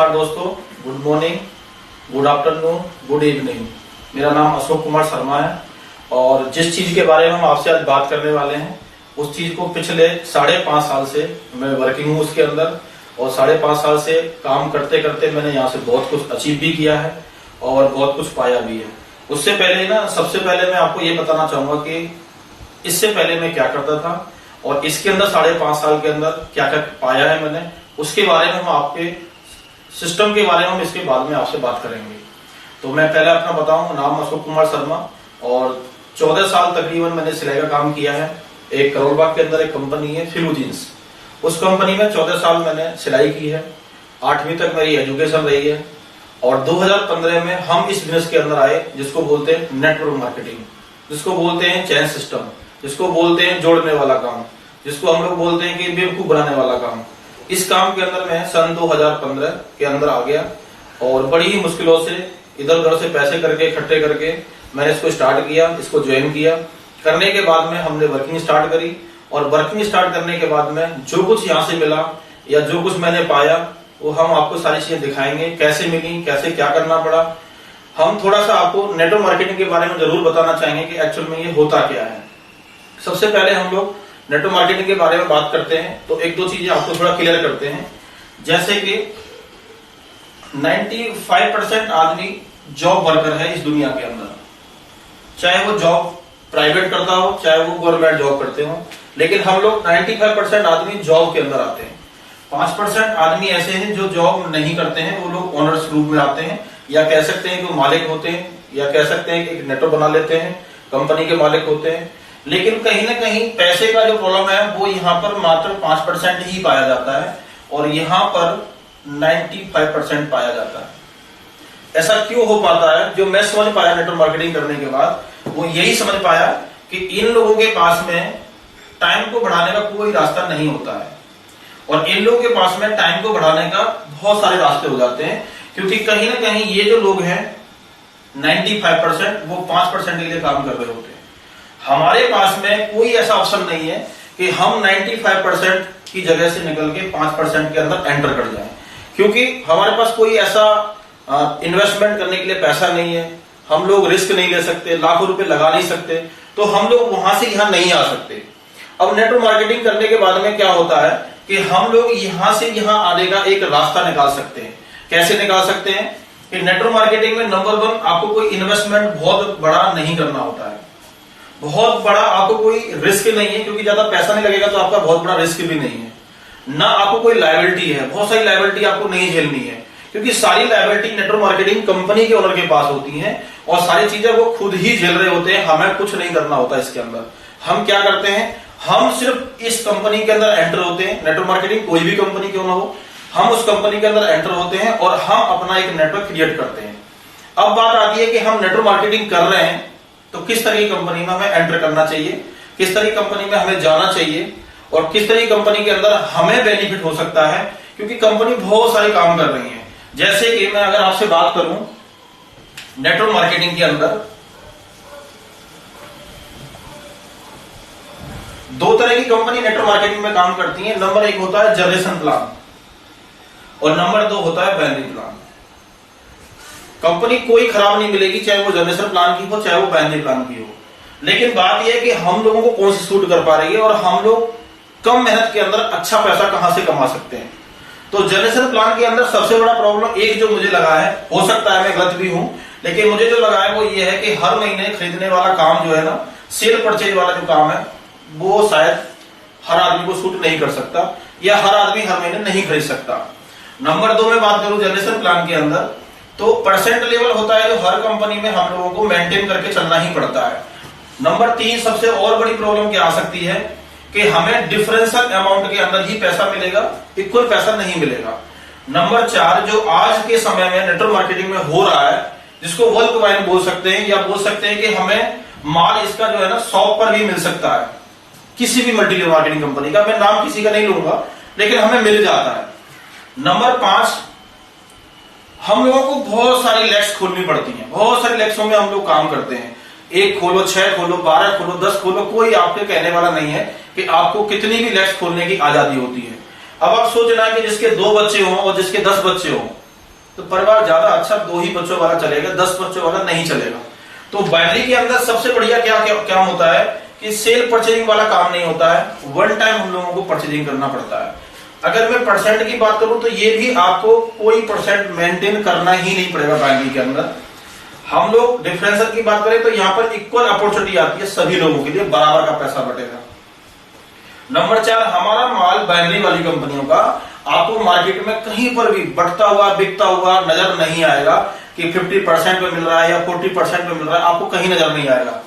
नमस्कार दोस्तों, good morning, good afternoon, good evening. मेरा नाम अशोक कुमार शर्मा है और जिस चीज के बारे में हम आपसे आज बात करने वाले हैं उस चीज को पिछले 5.5 साल से मैं वर्किंग हूँ उसके अंदर, और 5.5 साल से काम करते करते मैंने यहाँ से बहुत कुछ अचीव भी किया है और बहुत कुछ पाया भी है। उससे पहले सबसे पहले मैं आपको ये बताना चाहूंगा कि इससे पहले मैं क्या करता था और इसके अंदर 5.5 साल के अंदर क्या क्या पाया है मैंने, उसके बारे में हम आपके सिस्टम के बारे में हम इसके बाद में आपसे बात करेंगे। तो मैं पहले अपना बताऊं, नाम अशोक कुमार शर्मा और 14 साल तकरीबन मैंने सिलाई का काम किया है। एक करोल बाग के अंदर एक कंपनी है फिलू जींस, उस कंपनी में 14 साल मैंने सिलाई की है। 8वीं तक मेरी एजुकेशन रही है और 2015 में हम इस बिजनेस के अंदर आए जिसको बोलते हैं नेटवर्क मार्केटिंग, जिसको बोलते हैं चैन सिस्टम, जिसको बोलते हैं जोड़ने वाला काम, जिसको हम लोग बोलते हैं कि बेवकूफ बनाने वाला काम। इस काम के अंदर मैं सन 2015 के अंदर आ गया और बड़ी ही मुश्किलों से इधर उधर से पैसे करके इकट्ठे करके मैंने इसको स्टार्ट किया, इसको ज्वाइन किया। करने के बाद में हमने वर्किंग स्टार्ट करी और वर्किंग स्टार्ट करने के बाद में जो कुछ यहाँ से मिला या जो कुछ मैंने पाया वो हम आपको सारी चीजें दिखाएंगे, कैसे मिली, कैसे क्या करना पड़ा। हम थोड़ा सा आपको नेटवर्क मार्केटिंग के बारे में जरूर बताना चाहेंगे कि एक्चुअल में ये होता क्या है। सबसे पहले हम लोग नेटवर्क मार्केटिंग के बारे में बात करते हैं तो एक दो चीजें आपको थोड़ा क्लियर करते हैं। जैसे कि 95% आदमी जॉब वर्कर है इस दुनिया के अंदर, चाहे वो जॉब प्राइवेट करता हो चाहे वो गवर्नमेंट जॉब करते हो, लेकिन हम लोग 95% आदमी जॉब के अंदर आते हैं। 5% आदमी ऐसे हैं जो जॉब नहीं करते हैं, वो लोग ओनर्स ग्रुप में आते हैं, या कह सकते हैं कि मालिक होते हैं, या कह सकते हैं कि एक नेटवर्क बना लेते हैं, कंपनी के मालिक होते हैं। लेकिन कहीं ना कहीं पैसे का जो प्रॉब्लम है वो यहाँ पर मात्र 5% ही पाया जाता है और यहाँ पर 95% पाया जाता है। ऐसा क्यों हो पाता है? जो मैं समझ पाया नेटवर्क मार्केटिंग करने के बाद वो यही समझ पाया कि इन लोगों के पास में टाइम को बढ़ाने का कोई रास्ता नहीं होता है और इन लोगों के पास में टाइम को बढ़ाने का बहुत सारे रास्ते हो जाते हैं, क्योंकि कहीं ना कहीं ये जो लोग हैं 95% वो 5% के लिए काम कर रहे होते हैं। हमारे पास में कोई ऐसा ऑप्शन नहीं है कि हम 95% की जगह से निकल के 5% के अंदर एंटर कर जाएं, क्योंकि हमारे पास कोई ऐसा इन्वेस्टमेंट करने के लिए पैसा नहीं है। हम लोग रिस्क नहीं ले सकते, लाखों रुपए लगा नहीं सकते, तो हम लोग वहां से यहां नहीं आ सकते। अब नेटवर्क मार्केटिंग करने के बाद में क्या होता है कि हम लोग यहां से यहां आने का एक रास्ता निकाल सकते हैं। कैसे निकाल सकते हैं कि नेटवर्क मार्केटिंग में नंबर 1 आपको कोई इन्वेस्टमेंट बहुत बड़ा नहीं करना होता है, बहुत बड़ा आपको कोई रिस्क नहीं है, क्योंकि ज्यादा पैसा नहीं लगेगा तो आपका बहुत बड़ा रिस्क भी नहीं है। ना आपको कोई लायबिलिटी है, बहुत सारी लायबिलिटी आपको नहीं झेलनी है, क्योंकि सारी लायबिलिटी नेटवर्क मार्केटिंग कंपनी के ओनर के पास होती है और सारी चीजें वो खुद ही झेल रहे होते हैं। हमें कुछ नहीं करना होता इसके अंदर। हम क्या करते हैं, हम सिर्फ इस कंपनी के अंदर एंटर होते हैं, नेटवर्क मार्केटिंग कोई भी कंपनी क्यों ना हो, हम उस कंपनी के अंदर एंटर होते हैं और हम अपना एक नेटवर्क क्रिएट करते हैं। अब बात आती है कि हम नेटवर्क मार्केटिंग कर रहे हैं तो किस तरह की कंपनी में हमें एंटर करना चाहिए, किस तरह की कंपनी में हमें जाना चाहिए और किस तरह की कंपनी के अंदर हमें बेनिफिट हो सकता है, क्योंकि कंपनी बहुत सारे काम कर रही है। जैसे कि मैं अगर आपसे बात करूं नेटवर्क मार्केटिंग के अंदर 2 तरह की कंपनी नेटवर्क मार्केटिंग में काम करती है। नंबर 1 होता है जनरेशन प्लान और नंबर 2 होता है बाइनरी प्लान। कंपनी कोई खराब नहीं मिलेगी, चाहे वो जनरेशन प्लान की हो चाहे वो बाइनरी प्लान की हो, लेकिन बात यह है कि हम लोगों को कौन सी सूट कर पा रही है और हम लोग कम मेहनत के अंदर अच्छा पैसा कहां से कमा सकते हैं। तो जनरेशन प्लान के अंदर सबसे बड़ा प्रॉब्लम एक जो मुझे लगा है, हो सकता है मैं गलत भी हूं, लेकिन मुझे जो लगा है वो ये है कि हर महीने खरीदने वाला काम जो है ना, सेल परचेज वाला जो काम है, वो शायद हर आदमी को सूट नहीं कर सकता या हर आदमी हर महीने नहीं खरीद सकता। नंबर 2 में बात करूं जनरेशन प्लान के अंदर, तो परसेंट लेवल होता है जो हर कंपनी में हम लोगों को मेंटेन करके चलना ही पड़ता है। नंबर 3 सबसे और बड़ी प्रॉब्लम क्या आ सकती है कि हमें डिफरेंशियल अमाउंट के अंदर ही पैसा मिलेगा, इक्वल पैसा नहीं मिलेगा। नंबर 4 जो आज के समय में नेटवर्क मार्केटिंग में हो रहा है, जिसको बल्क बाइंग बोल सकते हैं, या बोल सकते हैं कि हमें माल इसका जो है ना शॉप पर भी मिल सकता है, किसी भी मल्टी लेवल मार्केटिंग कंपनी का, मैं नाम किसी का नहीं लूंगा, लेकिन हमें मिल जाता है। नंबर 5 हम लोगों को बहुत सारी लैक्स खोलनी पड़ती हैं, बहुत सारी लैक्सों में हम लोग काम करते हैं। 1 खोलो, 6 खोलो, 12 खोलो, 10 खोलो, कोई आपके कहने वाला नहीं है कि आपको कितनी भी लैक्स खोलने की आजादी होती है। अब आप सोचना कि जिसके 2 बच्चे हों और जिसके 10 बच्चे हों, तो परिवार ज्यादा अच्छा 2 ही बच्चों वाला चलेगा, 10 बच्चों वाला नहीं चलेगा। तो बाइनरी के अंदर सबसे बढ़िया क्या क्या, क्या होता है कि सेल परचेजिंग वाला काम नहीं होता है, वन टाइम हम लोगों को परचेजिंग करना पड़ता है। अगर मैं परसेंट की बात करूं तो ये भी आपको कोई परसेंट मेंटेन करना ही नहीं पड़ेगा बाइनरी के अंदर। हम लोग डिफरेंशियल की बात करें तो यहाँ पर इक्वल अपॉर्चुनिटी आती है, सभी लोगों के लिए बराबर का पैसा बटेगा। नंबर 4, हमारा माल बाइनरी वाली कंपनियों का आपको मार्केट में कहीं पर भी बढ़ता हुआ बिकता हुआ नजर नहीं आएगा कि 50% पे मिल रहा है या 40% पे मिल रहा है, आपको कहीं नजर नहीं आएगा।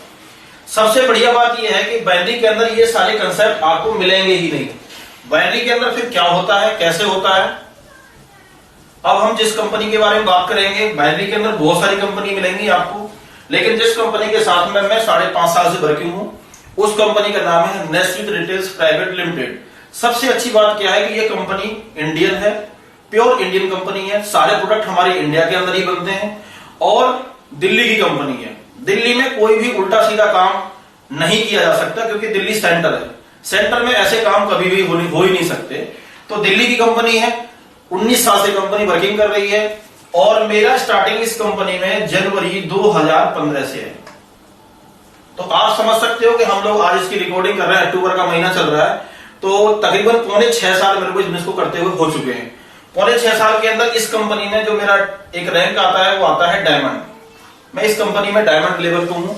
सबसे बढ़िया बात यह है कि बाइनरी के अंदर ये सारे कंसेप्ट आपको मिलेंगे ही नहीं। बाइनरी के अंदर फिर क्या होता है, कैसे होता है, अब हम जिस कंपनी के बारे में बात करेंगे, बाइनरी के अंदर बहुत सारी कंपनी मिलेंगी आपको, लेकिन जिस कंपनी के साथ में मैं 5.5 साल से वर्किंग हूं, उस कंपनी का नाम है नेस्विथ रिटेल्स प्राइवेट लिमिटेड। सबसे अच्छी बात क्या है कि ये कंपनी इंडियन है, प्योर इंडियन कंपनी है, सारे प्रोडक्ट हमारे इंडिया के अंदर ही बनते हैं और दिल्ली की कंपनी है। दिल्ली में कोई भी उल्टा सीधा काम नहीं किया जा सकता क्योंकि दिल्ली सेंटर है, सेंटर में ऐसे काम कभी भी हो ही नहीं सकते। तो दिल्ली की कंपनी है, 19 साल से कंपनी वर्किंग कर रही है और मेरा स्टार्टिंग इस कंपनी में जनवरी 2015 से है। तो आप समझ सकते हो कि हम लोग आज इसकी रिकॉर्डिंग कर रहे हैं, अक्टूबर का महीना चल रहा है, तो तकरीबन 6.25 साल मेरे को इस बिजनेस को करते हुए हो चुके हैं। 6.25 साल के अंदर इस कंपनी में जो मेरा एक रैंक आता है वो आता है डायमंड। मैं इस कंपनी में डायमंड लेवल पे हूं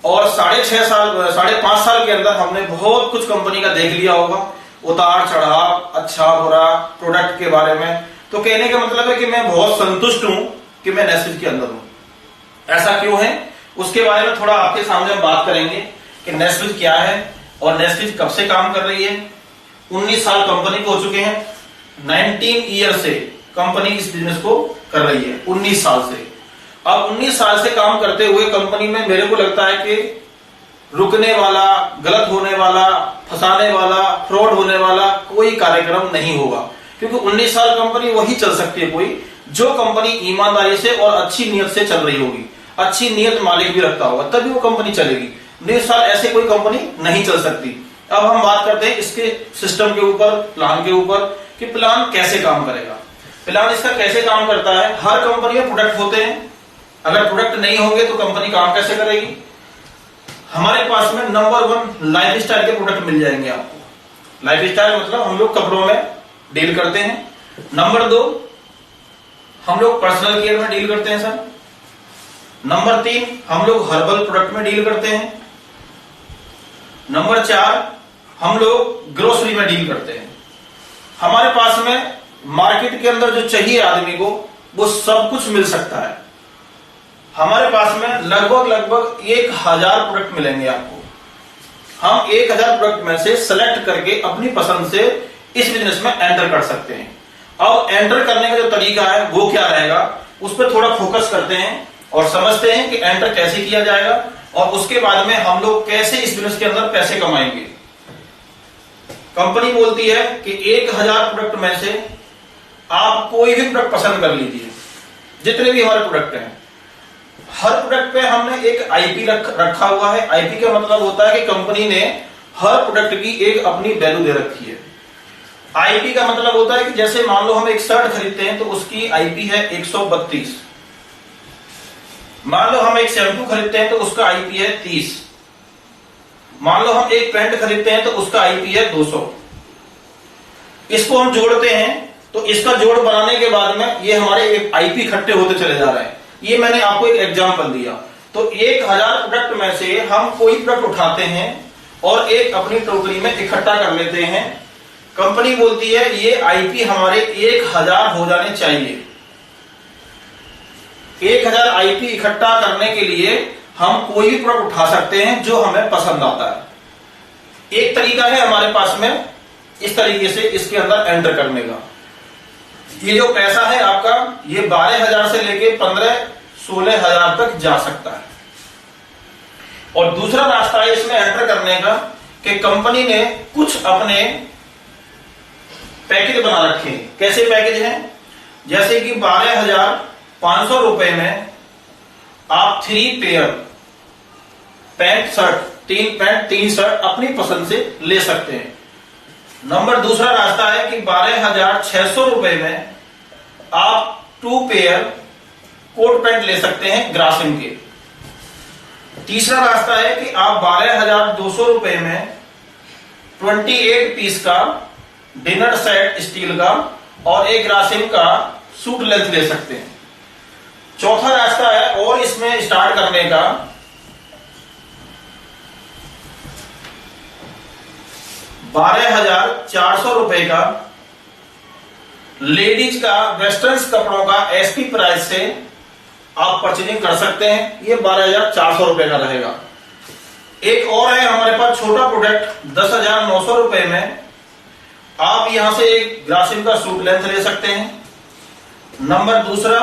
और 5.5 साल के अंदर हमने बहुत कुछ कंपनी का देख लिया होगा, उतार चढ़ाव, अच्छा बुरा, प्रोडक्ट के बारे में। तो कहने का मतलब है कि मैं बहुत संतुष्ट हूं कि मैं नेस्विथ के अंदर हूं। ऐसा क्यों है उसके बारे में थोड़ा आपके सामने हम बात करेंगे कि नेस्विथ क्या है और नेस्विथ कब से काम कर रही है। 19 साल कंपनी को हो चुके हैं, 19 ईयर से कंपनी इस बिजनेस को कर रही है, 19 साल से। अब 19 साल से काम करते हुए कंपनी में मेरे को लगता है कि रुकने वाला, गलत होने वाला, फंसाने वाला, फ्रॉड होने वाला कोई कार्यक्रम नहीं होगा, क्योंकि 19 साल कंपनी वही चल सकती है कोई जो कंपनी ईमानदारी से और अच्छी नीयत से चल रही होगी, अच्छी नीयत मालिक भी रखता होगा, तभी वो कंपनी चलेगी। 19 साल ऐसे कोई कंपनी नहीं चल सकती। अब हम बात करते हैं इसके सिस्टम के ऊपर, प्लान के ऊपर कि प्लान कैसे काम करेगा। प्लान इसका कैसे काम करता है, हर कंपनी में प्रोडक्ट होते हैं, अगर प्रोडक्ट नहीं होंगे तो कंपनी काम कैसे करेगी। हमारे पास में नंबर 1 लाइफ स्टाइल के प्रोडक्ट मिल जाएंगे आपको। लाइफ स्टाइल मतलब हम लोग कपड़ों में डील करते हैं। नंबर 2 हम लोग पर्सनल केयर में डील करते हैं सर। नंबर 3 हम लोग हर्बल प्रोडक्ट में डील करते हैं। नंबर 4 हम लोग ग्रोसरी में डील करते हैं। हमारे पास में मार्केट के अंदर जो चाहिए आदमी को वो सब कुछ मिल सकता है। हमारे पास में लगभग 1000 प्रोडक्ट मिलेंगे आपको। हम 1000 प्रोडक्ट में से सेलेक्ट करके अपनी पसंद से इस बिजनेस में एंटर कर सकते हैं। अब एंटर करने का जो तरीका है वो क्या रहेगा, उस पर थोड़ा फोकस करते हैं और समझते हैं कि एंटर कैसे किया जाएगा और उसके बाद में हम लोग कैसे इस बिजनेस के अंदर पैसे कमाएंगे। कंपनी बोलती है कि 1000 प्रोडक्ट में से आप कोई भी प्रोडक्ट पसंद कर लीजिए, जितने भी हमारे प्रोडक्ट हैं। हर प्रोडक्ट पे हमने एक आईपी रखा हुआ है। आईपी का मतलब होता है कि कंपनी ने हर प्रोडक्ट की एक अपनी वैल्यू दे रखी है। आईपी का मतलब होता है कि जैसे मान लो हम एक शर्ट खरीदते हैं तो उसकी आईपी है 132। मान लो हम एक शैम्पू खरीदते हैं तो उसका आईपी है 30। मान लो हम एक पेंट खरीदते हैं तो उसका आईपी है 200। इसको हम जोड़ते हैं तो इसका जोड़ बनाने के बाद में ये हमारे आईपी इकट्ठे होते चले जा रहे हैं। ये मैंने आपको एक एग्जांपल दिया। तो 1000 प्रोडक्ट में से हम कोई प्रोडक्ट उठाते हैं और एक अपनी टोकरी में इकट्ठा कर लेते हैं। कंपनी बोलती है ये आईपी हमारे 1000 हो जाने चाहिए। 1000 आईपी इकट्ठा करने के लिए हम कोई भी प्रोडक्ट उठा सकते हैं जो हमें पसंद आता है। एक तरीका है हमारे पास में इस तरीके से इसके अंदर एंटर करने का। ये जो पैसा है आपका, ये 12,000 से लेके 15-16,000 तक जा सकता है। और दूसरा रास्ता है इसमें एंटर करने का कि कंपनी ने कुछ अपने पैकेज बना रखे हैं। कैसे पैकेज हैं, जैसे कि 12,500 रुपए में आप 3 pair pant shirt, 3 pant 3 shirt अपनी पसंद से ले सकते हैं। नंबर दूसरा रास्ता है कि 12,600 रुपए में आप 2 पेयर कोट पैंट ले सकते हैं ग्रासिम के। तीसरा रास्ता है कि आप 12,200 रुपए में 28 पीस का डिनर सेट स्टील का और एक ग्रासिम का सूट लेंथ ले सकते हैं। चौथा रास्ता है और इसमें स्टार्ट करने का, 12,400 रुपए का लेडीज का वेस्टर्न कपड़ों का एसपी प्राइस से आप परचेजिंग कर सकते हैं। ये 12,400 रुपए का रहेगा। एक और है हमारे पास छोटा प्रोडक्ट 10,900 रुपए में आप यहां से एक ग्रासिम का सूट लेंथ ले सकते हैं। नंबर दूसरा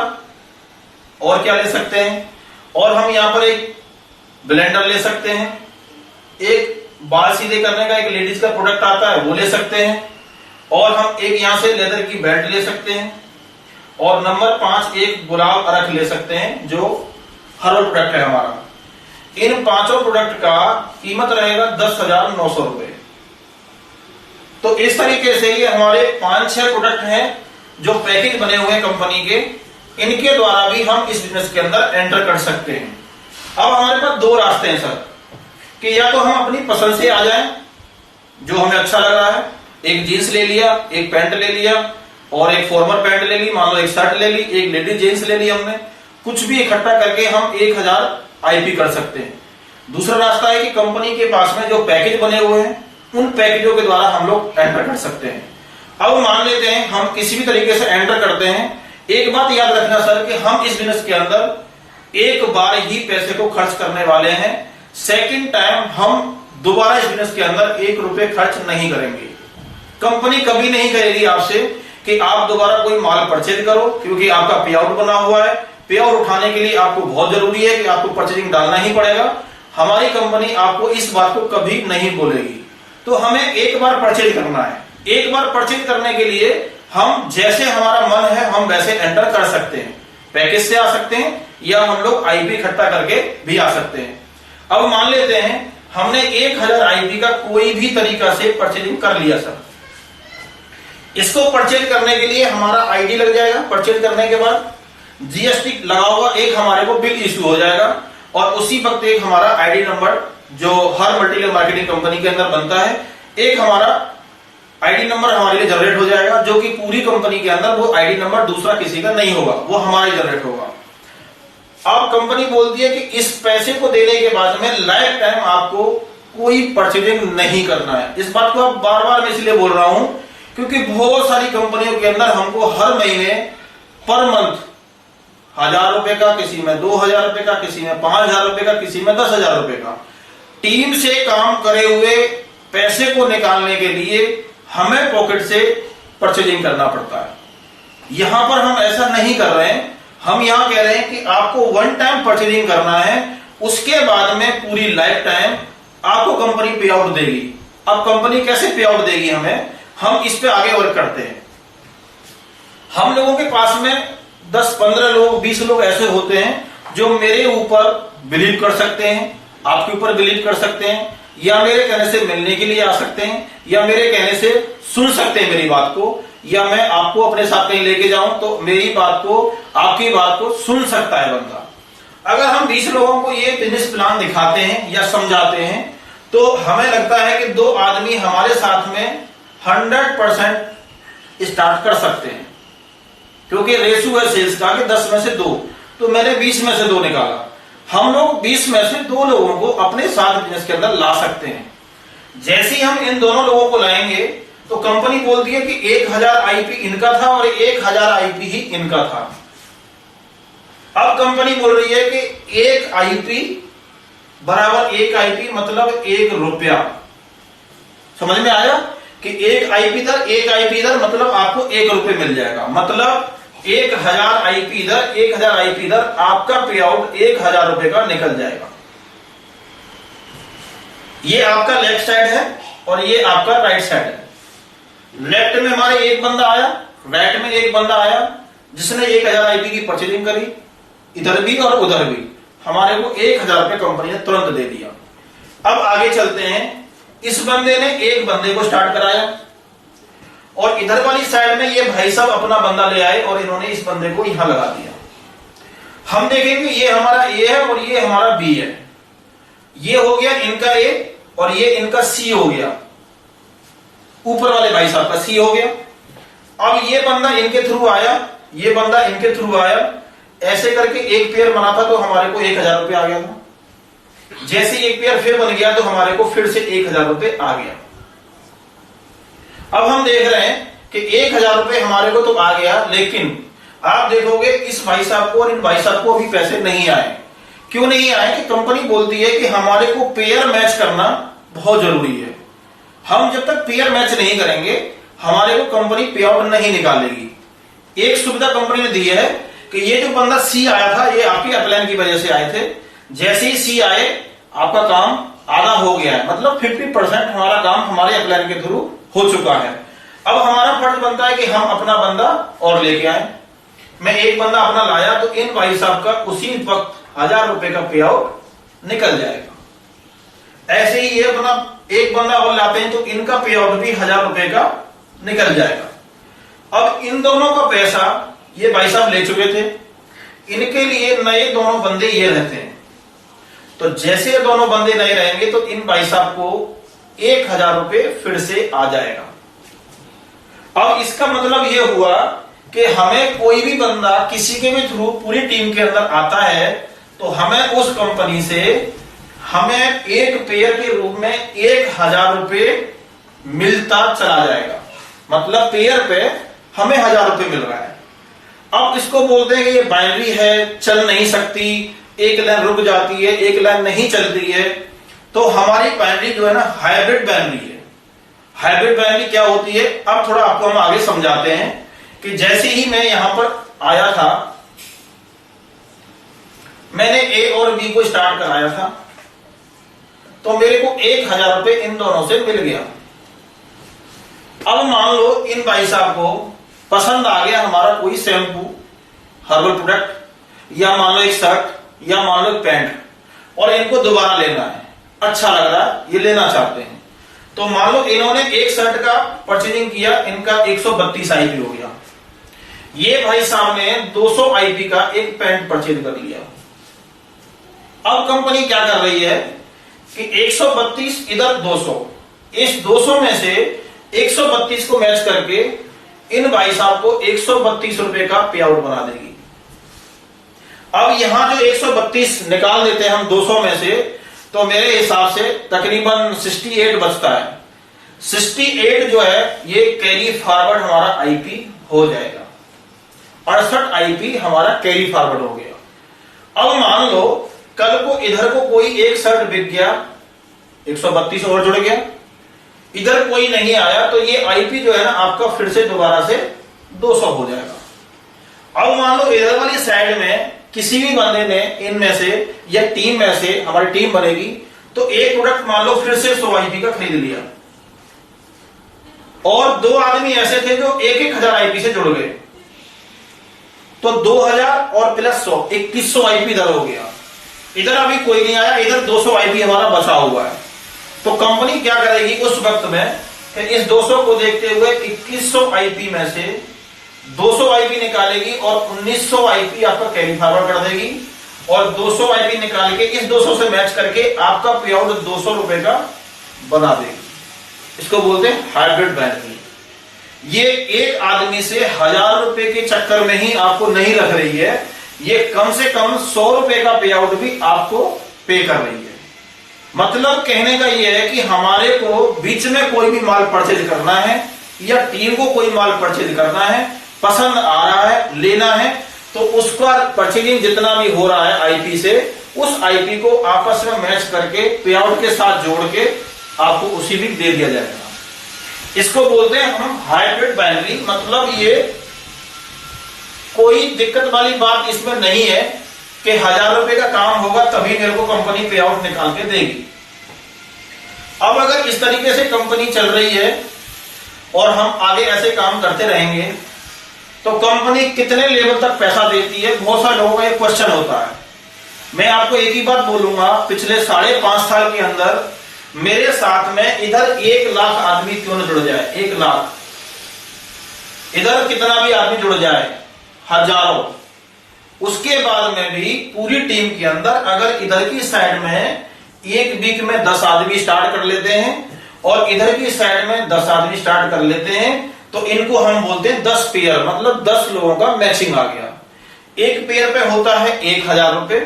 और क्या ले सकते हैं, और हम यहां पर एक ब्लेंडर ले सकते हैं, एक बाल सीधे करने का एक लेडीज का प्रोडक्ट आता है वो ले सकते हैं, और हम एक यहां से लेदर की बेल्ट ले सकते हैं, और नंबर 5 एक गुलाब अरख ले सकते हैं जो हर्बल प्रोडक्ट है हमारा। इन पांचों प्रोडक्ट का कीमत रहेगा 10,900 रुपए। तो इस तरीके से ये हमारे 5-6 प्रोडक्ट हैं जो पैकेज बने हुए हैं कंपनी के, इनके द्वारा भी हम इस बिजनेस के अंदर एंटर कर सकते हैं। अब हमारे पास 2 रास्ते हैं सर, कि या तो हम अपनी पसंद से आ जाएं, जो हमें अच्छा लग रहा है, एक जीन्स ले लिया, एक पैंट ले लिया और एक फॉर्मल पैंट ले ली, मान लो एक शर्ट ले ली, एक लेडीज जीन्स ले ली, हमने कुछ भी इकट्ठा करके हम 1,000 आईपी कर सकते हैं। दूसरा रास्ता है कि कंपनी के पास में जो पैकेज बने हुए हैं उन पैकेजों के द्वारा हम लोग एंटर कर सकते हैं। अब मान लेते हैं हम किसी भी तरीके से एंटर करते हैं, एक बात याद रखना सर कि हम इस बिजनेस के अंदर एक बार ही पैसे को खर्च करने वाले हैं। सेकंड टाइम हम दोबारा इस बिजनेस के अंदर 1 रुपए खर्च नहीं करेंगे। कंपनी कभी नहीं कहेगी आपसे कि आप दोबारा कोई माल परचेज करो, क्योंकि आपका पे आउट बना हुआ है। पे आउट उठाने के लिए आपको बहुत जरूरी है कि आपको परचेजिंग डालना ही पड़ेगा। हमारी कंपनी आपको इस बात को कभी नहीं बोलेगी। तो हमें एक बार परचेज करना है। एक बार परचेज करने के लिए हम जैसे हमारा मन है हम वैसे एंटर कर सकते हैं। पैकेज से आ सकते हैं या हम लोग आईपी इकट्ठा करके भी आ सकते हैं। अब मान लेते हैं हमने 1,000 आईपी का कोई भी तरीका से परचेजिंग कर लिया सर। इसको परचेज करने के लिए हमारा आईडी लग जाएगा। परचेज करने के बाद जीएसटी लगा हुआ एक हमारे को बिल इश्यू हो जाएगा, और उसी वक्त एक हमारा आईडी नंबर जो हर मल्टीलेवल मार्केटिंग कंपनी के अंदर बनता है, एक हमारा आईडी नंबर हमारे लिए जनरेट हो जाएगा, जो कि पूरी कंपनी के अंदर वो आईडी नंबर दूसरा किसी का नहीं होगा, वो हमारे जनरेट होगा। अब कंपनी बोलती है कि इस पैसे को देने के बाद में लाइफ टाइम आपको कोई परचेजिंग नहीं करना है। इस बात को अब बार बार मैं इसलिए बोल रहा हूं क्योंकि बहुत सारी कंपनियों के अंदर हमको हर महीने पर मंथ 1,000 रुपए का, किसी में 2,000 रुपए का, किसी में 5,000 रुपए का, किसी में 10,000 रुपए का, टीम से काम करे हुए पैसे को निकालने के लिए हमें पॉकेट से परचेजिंग करना पड़ता है। यहां पर हम ऐसा नहीं कर रहे हैं। हम यहां कह रहे हैं कि आपको वन टाइम परचेजिंग करना है, उसके बाद में पूरी लाइफ टाइम आपको कंपनी पे आउट देगी। अब कंपनी कैसे पे आउट देगी हमें, हम इस पे आगे वर्क करते हैं। हम लोगों के पास में 10, 15 लोग, 20 लोग ऐसे होते हैं जो मेरे ऊपर बिलीव कर सकते हैं, आपके ऊपर बिलीव कर सकते हैं, या मेरे कहने से मिलने के लिए आ सकते हैं, या मेरे कहने से सुन सकते हैं मेरी बात को, या मैं आपको अपने साथ कहीं लेके जाऊं तो मेरी बात को, आपकी बात को सुन सकता है बंदा। अगर हम 20 लोगों को ये बिजनेस प्लान दिखाते हैं या समझाते हैं तो हमें लगता है कि 2 आदमी हमारे साथ में 100% स्टार्ट कर सकते हैं, क्योंकि रेशियो है सेल्स का कि 10 में से 2, तो मैंने 20 में से 2 निकाला। हम लोग 20 में से 2 लोगों को अपने साथ बिजनेस के अंदर ला सकते हैं। जैसे ही हम इन दोनों लोगों को लाएंगे तो कंपनी बोलती है कि 1,000 आईपी इनका था और 1,000 आईपी ही इनका था। अब कंपनी बोल रही है कि 1 आईपी बराबर 1 आईपी मतलब 1 रुपया। समझ में आया कि 1 आईपी इधर 1 आईपी इधर मतलब आपको 1 रुपये मिल जाएगा। मतलब 1,000 आईपी इधर 1,000 आईपी इधर, आपका पे आउट 1,000 रुपए का निकल जाएगा। ये आपका लेफ्ट साइड है और ये आपका राइट साइड है। लेफ्ट में हमारे एक बंदा आया, राइट में एक बंदा आया जिसने 1,000 आईपी की परचेजिंग करी, इधर भी और उधर भी। हमारे को 1,000 रुपए कंपनी ने तुरंत दे दिया। अब आगे चलते हैं। इस बंदे ने एक बंदे को स्टार्ट कराया और इधर वाली साइड में ये भाई साहब अपना बंदा ले आए और इन्होंने इस बंदे को यहां लगा दिया। हम देखेंगे ये हमारा ए है और ये हमारा बी है, ये हो गया इनका ए और ये इनका सी हो गया, ऊपर वाले भाई साहब का सी हो गया। अब ये बंदा इनके थ्रू आया, ये बंदा इनके थ्रू आया, ऐसे करके एक पेयर बना था तो हमारे को 1000 रुपये आ गया था। जैसे एक पेयर फिर बन गया तो हमारे को फिर से 1000 रुपये आ गया। अब हम देख रहे हैं कि 1000 रुपये हमारे को तो आ गया, लेकिन आप देखोगे इस भाई साहब को और इन भाई साहब को अभी पैसे नहीं आए। क्यों नहीं आए? कि कंपनी बोलती है कि हमारे को पेयर मैच करना बहुत जरूरी है। हम जब तक पेयर मैच नहीं करेंगे हमारे को कंपनी पे आउट नहीं निकालेगी। एक सुविधा कंपनी ने दी है कि ये जो बंदा सी आया था ये आपकी अपलाइन की वजह से आए थे, जैसे ही सी आए आपका काम आधा हो गया है, मतलब 50% हमारा काम हमारे अपलाइन के थ्रू हो चुका है। अब हमारा फर्ज बनता है कि हम अपना बंदा और लेके आए। मैं एक बंदा अपना लाया तो इन भाई साहब का उसी वक्त 1000 रुपए का पे आउट निकल जाएगा। ऐसे ही ये अपना एक बंदा और लाते हैं तो इनका पे आउट भी 1000 रुपए का निकल जाएगा। अब इन दोनों का पैसा ये भाई साहब ले चुके थे, इनके लिए नए दोनों बंदे ये रहते हैं। तो जैसे दोनों बंदे नए रहेंगे तो इन भाई साहब को 1000 रुपये फिर से आ जाएगा। अब इसका मतलब ये हुआ कि हमें कोई भी बंदा किसी के भी थ्रू पूरी टीम के अंदर आता है तो हमें उस कंपनी से हमें एक पेयर के रूप में 1000 रुपये मिलता चला जाएगा। मतलब पेयर पे हमें 1000 रुपये मिल रहा है। अब इसको बोलते हैं कि ये बाइनरी है, चल नहीं सकती, एक लाइन रुक जाती है, एक लाइन नहीं चलती है। तो हमारी बाइनरी जो है ना हाइब्रिड बाइनरी है। हाइब्रिड बाइनरी क्या होती है अब थोड़ा आपको हम आगे समझाते हैं कि जैसे ही मैं यहां पर आया था, मैंने ए और बी को स्टार्ट कराया था तो मेरे को 1000 रुपये इन दोनों से मिल गया। अब मान लो इन भाई साहब को पसंद आ गया हमारा कोई शैम्पू, हर्बल प्रोडक्ट, या मान लो एक शर्ट, या मान लो एक पैंट, और इनको दोबारा लेना है, अच्छा लग रहा है, ये लेना चाहते हैं। तो मान लो इन्होंने एक शर्ट का परचेजिंग किया, इनका 132 आईपी हो गया। ये भाई साहब ने 200 आईपी का एक पैंट परचेज कर लिया। अब कंपनी क्या कर रही है कि 132 इधर 200, इस 200 में से 132 को मैच करके इन भाई साहब को 132 रुपए का पे आउट बना देगी। अब यहां जो 132 निकाल देते हैं हम 200 में से, तो मेरे हिसाब से तकरीबन 68 बचता है। 68 जो है ये कैरी फॉरवर्ड हमारा आईपी हो जाएगा। 68 आईपी हमारा कैरी फॉरवर्ड हो गया। अब मान लो कल को इधर को कोई एक शर्ट बिक गया, 132 और जुड़ गया, इधर कोई नहीं आया, तो ये आईपी जो है ना आपका फिर से दोबारा से 200 हो जाएगा। अब मान लो इधर वाली साइड में किसी भी बंदे ने इनमें से या टीम में से, हमारी टीम बनेगी, तो एक प्रोडक्ट मान लो फिर से 100 आईपी का खरीद लिया, और दो आदमी ऐसे थे जो 1000 आईपी से जुड़ गए, तो 2000 और प्लस 100 2100 आईपी इधर हो गया। इधर अभी कोई नहीं आया, इधर 200 आईपी हमारा बचा हुआ है। तो कंपनी क्या करेगी उस वक्त में कि इस 200 को देखते हुए 2100 आईपी में से 200 आईपी निकालेगी और 1900 आईपी आपका कैरी फॉरवर्ड कर देगी, और 200 आईपी निकाल के इस 200 से मैच करके आपका पे आउट 200 रुपए का बना देगी। इसको बोलते हैं हाइब्रिड बाइनरी। ये एक आदमी से 1000 रुपए के चक्कर में ही आपको नहीं रख रही है, ये कम से कम 100 रुपए का पे आउट भी आपको पे कर रही है। मतलब कहने का ये है कि हमारे को बीच में कोई भी माल परचेज करना है या टीम को कोई माल परचेज करना है, पसंद आ रहा है, लेना है, तो उसका परचेजिंग जितना भी हो रहा है आईपी से, उस आईपी को आपस में मैच करके पे आउट के साथ जोड़ के आपको उसी भी दे दिया जाएगा। इसको बोलते हैं हम हाइब्रिड बाइनरी। मतलब ये कोई दिक्कत वाली बात इसमें नहीं है कि 1000 रुपए का काम होगा तभी मेरे को कंपनी पे आउट निकाल के देगी। अब अगर इस तरीके से कंपनी चल रही है और हम आगे ऐसे काम करते रहेंगे तो कंपनी कितने लेवल तक पैसा देती है, बहुत सारे लोगों का एक क्वेश्चन होता है। मैं आपको एक ही बात बोलूंगा, पिछले 5.5 साल के अंदर मेरे साथ में इधर 1 लाख आदमी क्यों न जुड़ जाए, 1 लाख। इधर कितना भी आदमी जुड़ जाए, हजारों, उसके बाद में भी पूरी टीम के अंदर अगर इधर की साइड में एक वीक में 10 आदमी स्टार्ट कर लेते हैं और इधर की साइड में 10 आदमी स्टार्ट कर लेते हैं, तो इनको हम बोलते हैं 10 पेयर, मतलब 10 लोगों का मैचिंग आ गया। एक पेयर पे होता है 1000 रुपए।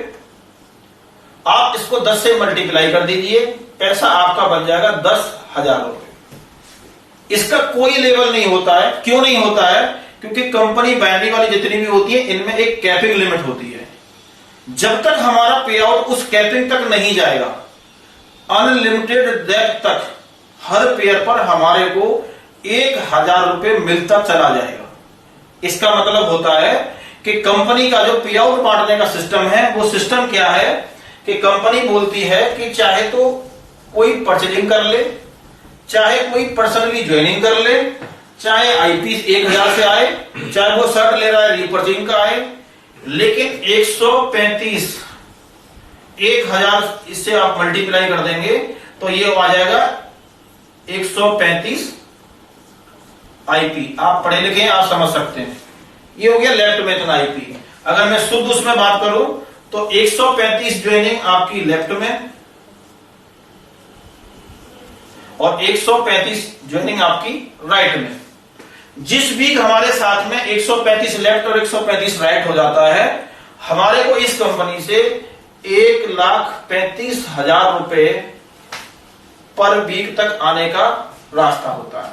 आप इसको 10 से मल्टीप्लाई कर दीजिए, पैसा आपका बन जाएगा 10,000 रुपए। इसका कोई लेवल नहीं होता है। क्यों नहीं होता है? क्योंकि कंपनी बाइनरी वाली जितनी भी होती है इनमें एक कैपिंग लिमिट होती है। जब तक हमारा पे आउट उस कैपिंग तक नहीं जाएगा, अनलिमिटेड डेप्थ तक हर पेयर पर हमारे को 1000 रुपए मिलता चला जाएगा। इसका मतलब होता है कि कंपनी का जो पे आउट बांटने का सिस्टम है, वो सिस्टम क्या है कि कंपनी बोलती है कि चाहे तो कोई परचेजिंग कर ले, चाहे कोई पर्सनली ज्वाइनिंग कर ले, चाहे आईपी 1000 से आए, चाहे वो शर्ट ले रहा है रीपर्चेजिंग का आए, लेकिन 135 1000 इससे आप मल्टीप्लाई कर देंगे तो ये आ जाएगा 135 आईपी। आप पढ़े लिखे हैं, आप समझ सकते हैं। ये हो गया लेफ्ट में इतना आईपी। अगर मैं शुद्ध उसमें बात करूं तो 135 ज्वाइनिंग आपकी लेफ्ट में और 135 ज्वाइनिंग आपकी राइट में। जिस वीक हमारे साथ में 135 लेफ्ट और 135 राइट हो जाता है, हमारे को इस कंपनी से 1,35,000 रुपए पर वीक तक आने का रास्ता होता है।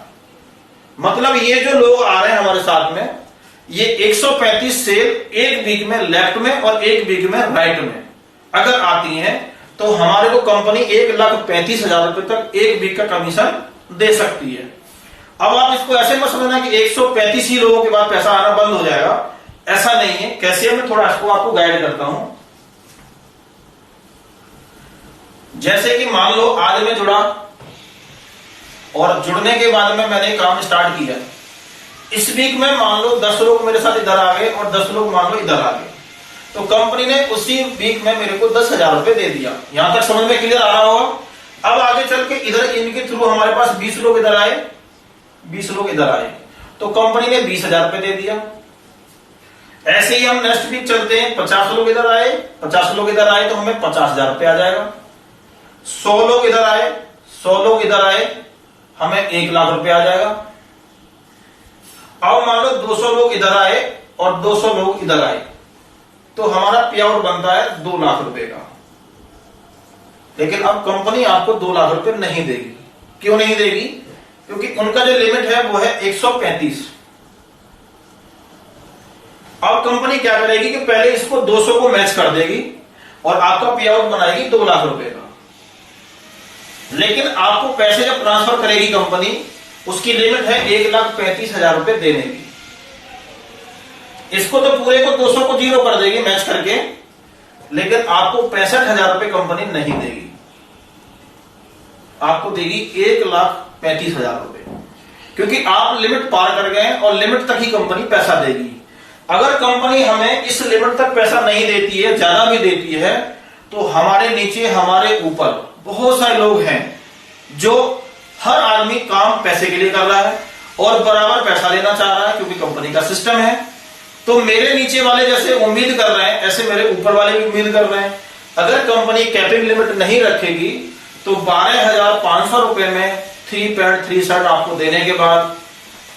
मतलब ये जो लोग आ रहे हैं हमारे साथ में, ये 135 सेल एक वीक में लेफ्ट में और एक वीक में राइट में अगर आती हैं तो हमारे को कंपनी 1,35,000 रुपए तक एक वीक का कमीशन दे सकती है। अब आप इसको ऐसे मत समझना कि 135 ही लोगों के बाद पैसा आना बंद हो जाएगा, ऐसा नहीं है। कैसे है, मैं थोड़ा इसको आपको गाइड करता हूं। जैसे कि मान लो आज मैं जुड़ा और जुड़ने के बाद में मैंने काम स्टार्ट किया। इस वीक में मान लो 10 लोग मेरे साथ इधर आ गए और 10 लोग मान लो इधर आ गए, तो कंपनी ने उसी वीक में मेरे को 10,000 रुपए दे दिया। यहां तक समझ में क्लियर आ रहा होगा। अब आगे चल के इधर इनके थ्रू हमारे पास 20 लोग इधर आए, 20 लोग इधर आए, तो कंपनी ने 20,000 रुपए दे दिया। ऐसे ही हम नेक्स्ट वीक चलते हैं, 50 लोग इधर आए, 50 लोग इधर आए तो हमें 50,000 रुपए आ जाएगा। 100 लोग इधर आए, 100 लोग इधर आए, हमें 1,00,000 रुपए आ जाएगा। अब मान लो 200 लोग इधर आए और 200 लोग इधर आए, तो हमारा पे आउट बनता है 2,00,000 रुपए का। लेकिन अब कंपनी आपको 2,00,000 रुपए नहीं देगी। क्यों नहीं देगी? क्योंकि उनका जो लिमिट है वो है 135। अब कंपनी क्या करेगी कि पहले इसको 200 को मैच कर देगी और आपका पे आउट बनाएगी 2,00,000 रुपए का। लेकिन आपको पैसे जब ट्रांसफर करेगी कंपनी, उसकी लिमिट है 1,35,000 रुपए देने की। इसको तो पूरे को 200 को जीरो कर देगी मैच करके, लेकिन आपको 65,000 रुपए कंपनी नहीं देगी, आपको देगी 1,35,000 रुपए। क्योंकि आप लिमिट पार कर गए और लिमिट तक ही कंपनी पैसा देगी। अगर कंपनी हमें इस लिमिट तक पैसा नहीं देती है, ज्यादा भी देती है, तो हमारे नीचे हमारे ऊपर बहुत सारे लोग हैं जो हर आदमी काम पैसे के लिए कर रहा है और बराबर पैसा लेना चाह रहा है, क्योंकि कंपनी का सिस्टम है। तो मेरे नीचे वाले जैसे उम्मीद कर रहे हैं, ऐसे मेरे ऊपर वाले भी उम्मीद कर रहे हैं। अगर कंपनी कैपिंग लिमिट नहीं रखेगी तो 12,500 रुपए में 3 पैंट 3 शर्ट आपको देने के बाद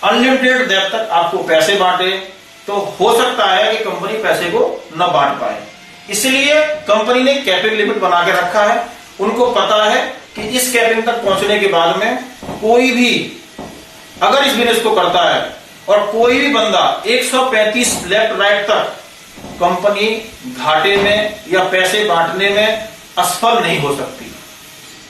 अनलिमिटेड डेप्थ तक आपको पैसे बांटे, तो हो सकता है कि कंपनी पैसे को न बांट पाए। इसलिए कंपनी ने कैपिंग लिमिट बना के रखा है। उनको पता है कि इस कैपिंग तक पहुंचने के बाद में कोई भी अगर इस बिजनेस को करता है और कोई भी बंदा 135 लेफ्ट राइट तक, कंपनी घाटे में या पैसे बांटने में असफल नहीं हो सकती।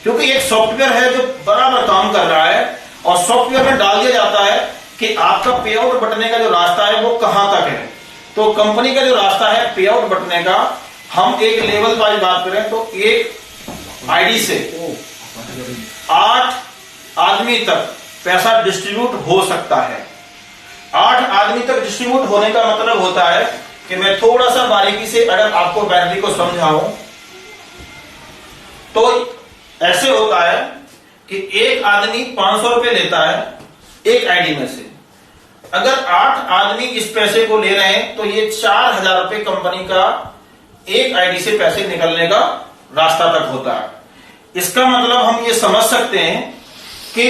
क्योंकि एक सॉफ्टवेयर है जो बराबर काम कर रहा है और सॉफ्टवेयर में डाल दिया जाता है कि आपका पे आउट बटने का जो रास्ता है वो कहां तक है। तो कंपनी का जो रास्ता है पे आउट बटने का, हम एक लेवल वाइज बात करें तो एक आईडी से 8 आदमी तक पैसा डिस्ट्रीब्यूट हो सकता है। 8 आदमी तक डिस्ट्रीब्यूट होने का मतलब होता है कि मैं थोड़ा सा बारीकी से अगर आपको बैटरी को समझाऊं तो ऐसे होता है कि एक आदमी 500 रुपए लेता है एक आईडी में से, अगर 8 आदमी इस पैसे को ले रहे हैं तो ये 4,000 रुपए कंपनी का एक आईडी से पैसे निकलने का रास्ता तक होता है। इसका मतलब हम ये समझ सकते हैं कि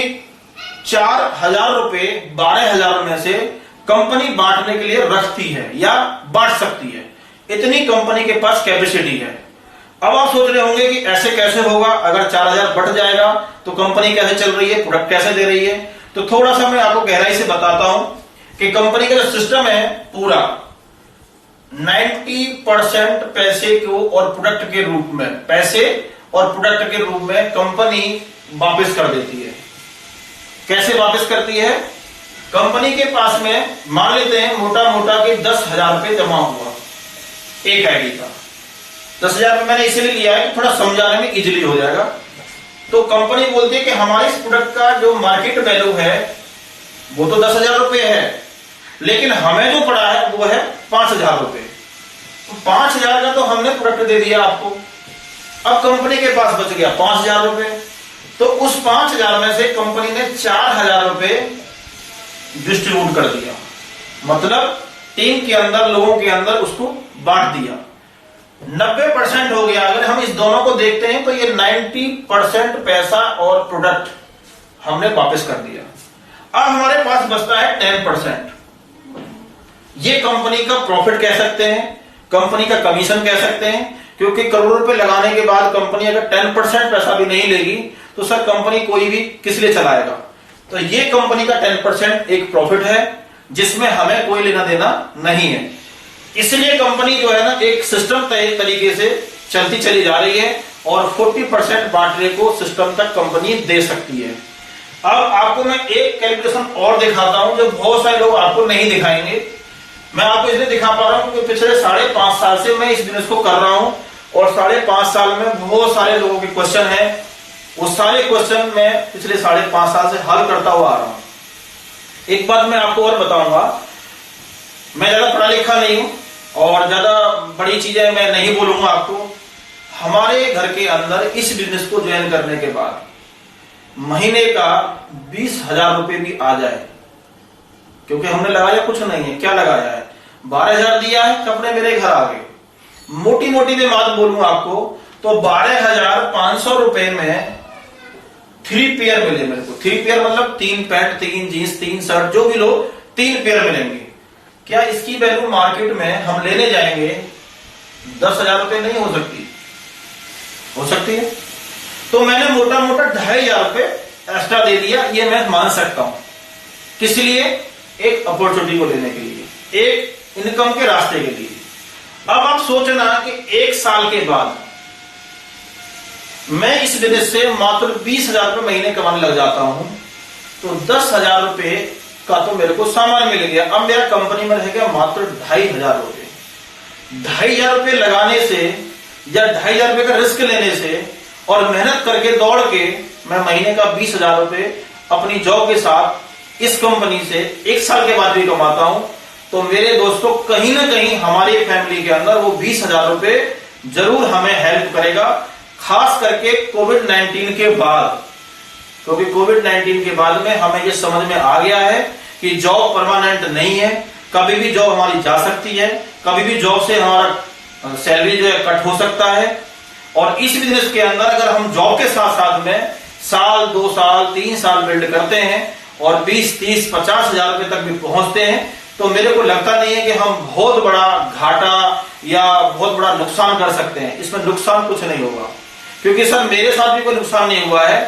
4,000 रुपए 12,000 में से कंपनी बांटने के लिए रखती है या बांट सकती है, इतनी कंपनी के पास कैपेसिटी है। अब आप सोच रहे होंगे कि ऐसे कैसे होगा, अगर 4,000 बढ़ जाएगा तो कंपनी कैसे चल रही है, प्रोडक्ट कैसे दे रही है। तो थोड़ा सा मैं आपको गहराई से बताता हूं कि कंपनी का जो सिस्टम है पूरा 90% पैसे को और प्रोडक्ट के रूप में, पैसे और प्रोडक्ट के रूप में कंपनी वापस कर देती है। कैसे वापस करती है? कंपनी के पास में मान लेते हैं मोटा मोटा कि 10,000 रुपए जमा हुआ एक आईडी का। 10,000 रुपए मैंने इसीलिए लिया है कि थोड़ा समझाने में इजीली हो जाएगा। तो कंपनी बोलती है कि हमारे इस प्रोडक्ट का जो मार्केट वैल्यू है वो तो 10,000 रुपए है, लेकिन हमें जो पड़ा है वो है 5,000 रुपए। तो 5,000 का तो हमने प्रोडक्ट दे दिया आपको, अब कंपनी के पास बच गया 5,000 रुपए। तो उस 5,000 में से कंपनी ने 4,000 रुपए डिस्ट्रीब्यूट कर दिया, मतलब टीम के अंदर, लोगों के अंदर उसको बांट दिया। 90% हो गया। अगर हम इस दोनों को देखते हैं तो ये 90% पैसा और प्रोडक्ट हमने वापस कर दिया। अब हमारे पास बचता है 10%। ये कंपनी का प्रॉफिट कह सकते हैं, कंपनी का कमीशन कह सकते हैं, क्योंकि करोड़ों रुपए लगाने के बाद कंपनी अगर 10% पैसा भी नहीं लेगी तो सर कंपनी कोई भी किस लिए चलाएगा। तो ये कंपनी का 10% एक प्रॉफिट है जिसमें हमें कोई लेना देना नहीं है। इसलिए कंपनी जो है ना एक सिस्टम तरीके से चलती चली जा रही है और 40% बांटने को सिस्टम तक कंपनी दे सकती है। अब आपको मैं एक कैलकुलेशन और दिखाता हूं जो बहुत सारे लोग आपको नहीं दिखाएंगे। मैं आपको इसलिए दिखा पा रहा हूं क्योंकि पिछले 5.5 साल से मैं इस बिजनेस को कर रहा हूं और 5.5 साल में बहुत सारे लोगों के क्वेश्चन है, वो सारे क्वेश्चन मैं पिछले 5.5 साल से हल करता हुआ आ रहा हूं। एक बात मैं आपको और बताऊंगा, मैं ज्यादा पढ़ा लिखा नहीं हूं और ज्यादा बड़ी चीजें मैं नहीं बोलूंगा आपको। हमारे घर के अंदर इस बिजनेस को ज्वाइन करने के बाद महीने का 20,000 रुपए भी आ जाए, क्योंकि हमने लगाया कुछ नहीं है, क्या लगाया है, 12,000 दिया है, कपड़े मेरे घर आ गए। मोटी मोटी में बात बोलूं आपको तो 12,500 रुपए में 3 पेयर मिले मेरे को। 3 पेयर मतलब 3 पैंट, 3 जींस, 3 शर्ट, जो भी लो 3 पेयर मिलेंगे। क्या इसकी वैल्यू मार्केट में हम लेने जाएंगे 10,000 रुपए नहीं हो सकती? हो सकती है। तो मैंने मोटा मोटा 2,500 रुपए एक्स्ट्रा दे दिया, ये मैं मान सकता हूं। किस लिए? एक अपॉर्चुनिटी को लेने के लिए, एक इनकम के रास्ते के लिए। अब आप सोचना कि 1 साल के बाद मैं इस बिजनेस से मात्र 20,000 रुपए महीने कमाने लग जाता हूं तो 10,000 रुपए का तो मेरे को सामान मिल गया। अब मेरा कंपनी में रह गया मात्र 2,500 रुपए। 2,500 रुपए लगाने से या 2,500 रुपए का रिस्क लेने से और मेहनत करके दौड़ के मैं महीने का 20,000 रुपए अपनी जॉब के साथ इस कंपनी से 1 साल के बाद भी कमाता हूं, तो मेरे दोस्तों कहीं ना कहीं हमारी फैमिली के अंदर वो 20,000 रुपए जरूर हमें हेल्प करेगा, खास करके कोविड-19 के बाद। क्योंकि कोविड-19 के बाद में हमें ये समझ में आ गया है कि जॉब परमानेंट नहीं है, कभी भी जॉब हमारी जा सकती है, कभी भी जॉब से हमारा सैलरी जो है कट हो सकता है। और इस बिजनेस के अंदर अगर हम जॉब के साथ साथ में साल, 2 साल, 3 साल बिल्ड करते हैं और 20, 30, 50,000 रुपए तक भी पहुंचते हैं तो मेरे को लगता नहीं है कि हम बहुत बड़ा घाटा या बहुत बड़ा नुकसान कर सकते हैं। इसमें नुकसान कुछ नहीं होगा, क्योंकि सर मेरे साथ भी कोई नुकसान नहीं हुआ है।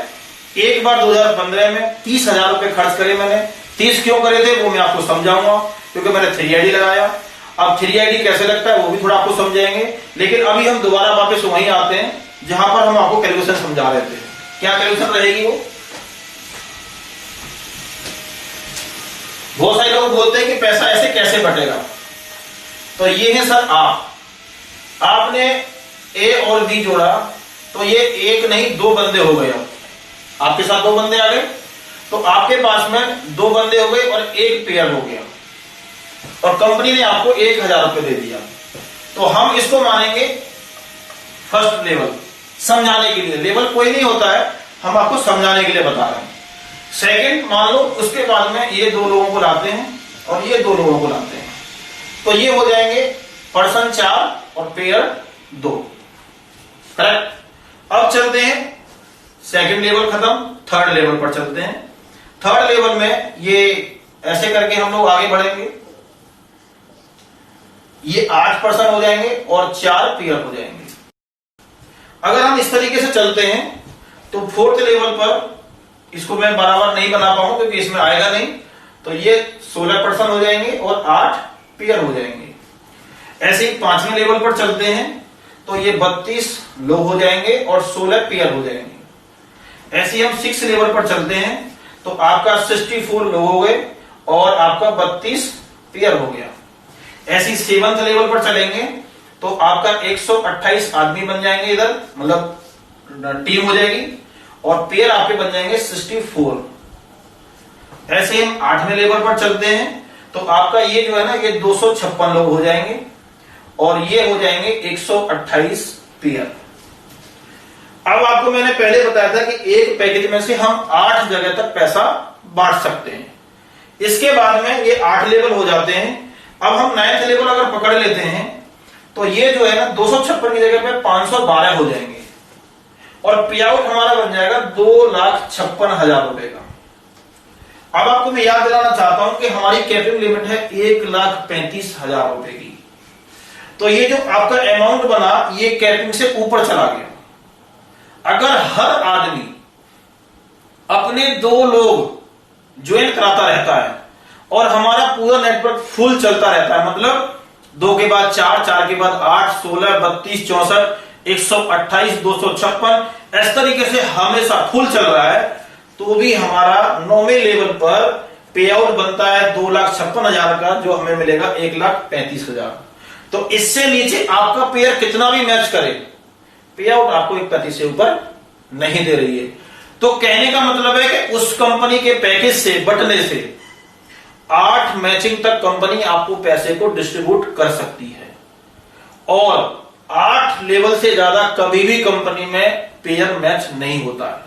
एक बार 2015 में 30,000 रुपए खर्च करे मैंने। 30 क्यों करे थे वो मैं आपको समझाऊंगा, क्योंकि मैंने 3ID लगाया। अब 3ID कैसे लगता है वो भी थोड़ा आपको समझाएंगे, लेकिन अभी हम दोबारा वापस वहीं आते हैं जहां पर हम आपको कैलकुलेशन समझा रहे थे। क्या कैलकुलेशन रहेगी वो? बहुत सारे लोग बोलते हैं कि पैसा ऐसे कैसे बटेगा। तो ये है सर, आपने ए और बी जोड़ा तो ये एक नहीं 2 बंदे हो गए। आपके साथ 2 बंदे आ गए तो आपके पास में 2 बंदे हो गए और 1 पेयर हो गया और कंपनी ने आपको 1,000 रुपए दे दिया। तो हम इसको मानेंगे फर्स्ट लेवल, समझाने के लिए। लेवल कोई नहीं होता है, हम आपको समझाने के लिए बता रहे हैं। सेकंड, मान लो उसके बाद में ये 2 लोगों को लाते हैं और ये 2 लोगों को लाते हैं। तो ये हो जाएंगे पर्सन 4 और पेयर 2। करेक्ट। अब चलते हैं, सेकंड लेवल खत्म, थर्ड लेवल पर चलते हैं। थर्ड लेवल में ये ऐसे करके हम लोग आगे बढ़ेंगे। ये 8 पर्सन हो जाएंगे और 4 पेयर हो जाएंगे। अगर हम इस तरीके से चलते हैं तो फोर्थ लेवल पर इसको मैं बराबर नहीं बना पाऊंगा क्योंकि इसमें आएगा नहीं। तो ये 16 पर्सन हो जाएंगे और 8 पेयर हो जाएंगे। ऐसे ही 5वें लेवल पर चलते हैं तो ये 32 लोग हो जाएंगे और 16 पेयर हो जाएंगे। ऐसे ही हम 6 लेवल पर चलते हैं तो आपका 64 लोग हो गए और आपका 32 पेयर हो गया। ऐसे ही 7th लेवल पर चलेंगे तो आपका 128 आदमी बन जाएंगे, इधर मतलब टीम हो जाएगी, और पेयर आपके बन जाएंगे 64। ऐसे ही हम 8वें लेवल पर चलते हैं तो आपका ये जो है ना ये 256 लोग हो जाएंगे और ये हो जाएंगे 128 पेयर। अब आपको मैंने पहले बताया था कि एक पैकेज में से हम 8 जगह तक पैसा बांट सकते हैं। इसके बाद में ये 8 लेवल हो जाते हैं। अब हम 9th लेवल अगर पकड़ लेते हैं तो ये जो है ना 256 की जगह पे 512 हो जाएंगे और पे आउट हमारा बन जाएगा 2,56,000 रुपए का। अब आपको मैं याद दिलाना चाहता हूं कि हमारी कैपिंग लिमिट है 1,35,000 रुपए की। तो ये जो आपका अमाउंट बना ये कैपिंग से ऊपर चला गया। अगर हर आदमी अपने 2 लोग ज्वाइन कराता रहता है और हमारा पूरा नेटवर्क फुल चलता रहता है, मतलब 2 के बाद 4, 4 के बाद 8, 16, 32, 64, 128, 256, इस तरीके से हमेशा फुल चल रहा है, तो भी हमारा 9वें लेवल पर पे आउट बनता है 2,56,000 का, जो हमें मिलेगा 1,35,000। तो इससे नीचे आपका पेयर कितना भी मैच करे, पे आउट आपको 1,35 से ऊपर नहीं दे रही है। तो कहने का मतलब है कि उस कंपनी के पैकेज से बटने से 8 मैचिंग तक कंपनी आपको पैसे को डिस्ट्रीब्यूट कर सकती है और 8 लेवल से ज्यादा कभी भी कंपनी में पेयर मैच नहीं होता है।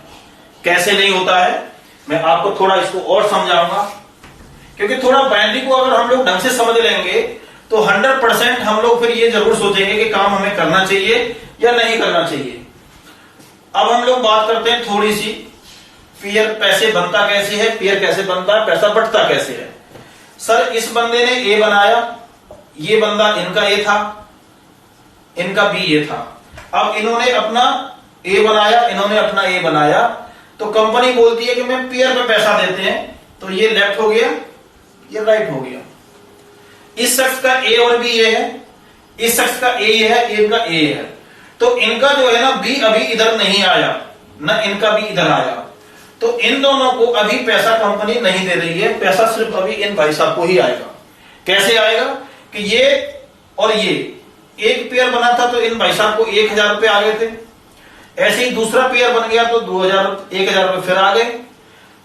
कैसे नहीं होता है मैं आपको थोड़ा इसको और समझाऊंगा, क्योंकि थोड़ा बाइनरी को अगर हम लोग ढंग से समझ लेंगे तो 100% हम लोग फिर ये जरूर सोचेंगे कि काम हमें करना चाहिए या नहीं करना चाहिए। अब हम लोग बात करते हैं थोड़ी सी, पेयर पैसे बनता कैसे है, पेयर कैसे बनता है, पैसा बंटता कैसे है। सर इस बंदे ने ए बनाया, ये बंदा इनका ए था, इनका बी ए था। अब इन्होंने अपना ए बनाया, इन्होंने अपना ए बनाया, तो कंपनी बोलती है कि मैं पेयर पे पैसा देते हैं। तो ये लेफ्ट हो गया, ये राइट हो गया। इस शख्स का ए और बी ए है, इस शख्स का ए है, इनका ए है। तो इनका जो है ना बी अभी इधर नहीं आया, ना इनका बी इधर आया। तो इन दोनों को अभी पैसा कंपनी नहीं दे रही है, पैसा सिर्फ अभी इन भाई साहब को ही आएगा। कैसे आएगा कि ये और ये एक पेयर बना था तो इन भाई साहब को 1,000 रुपए आ गए थे। ऐसे ही दूसरा पेयर बन गया तो 1,000 रुपए फिर आ गए।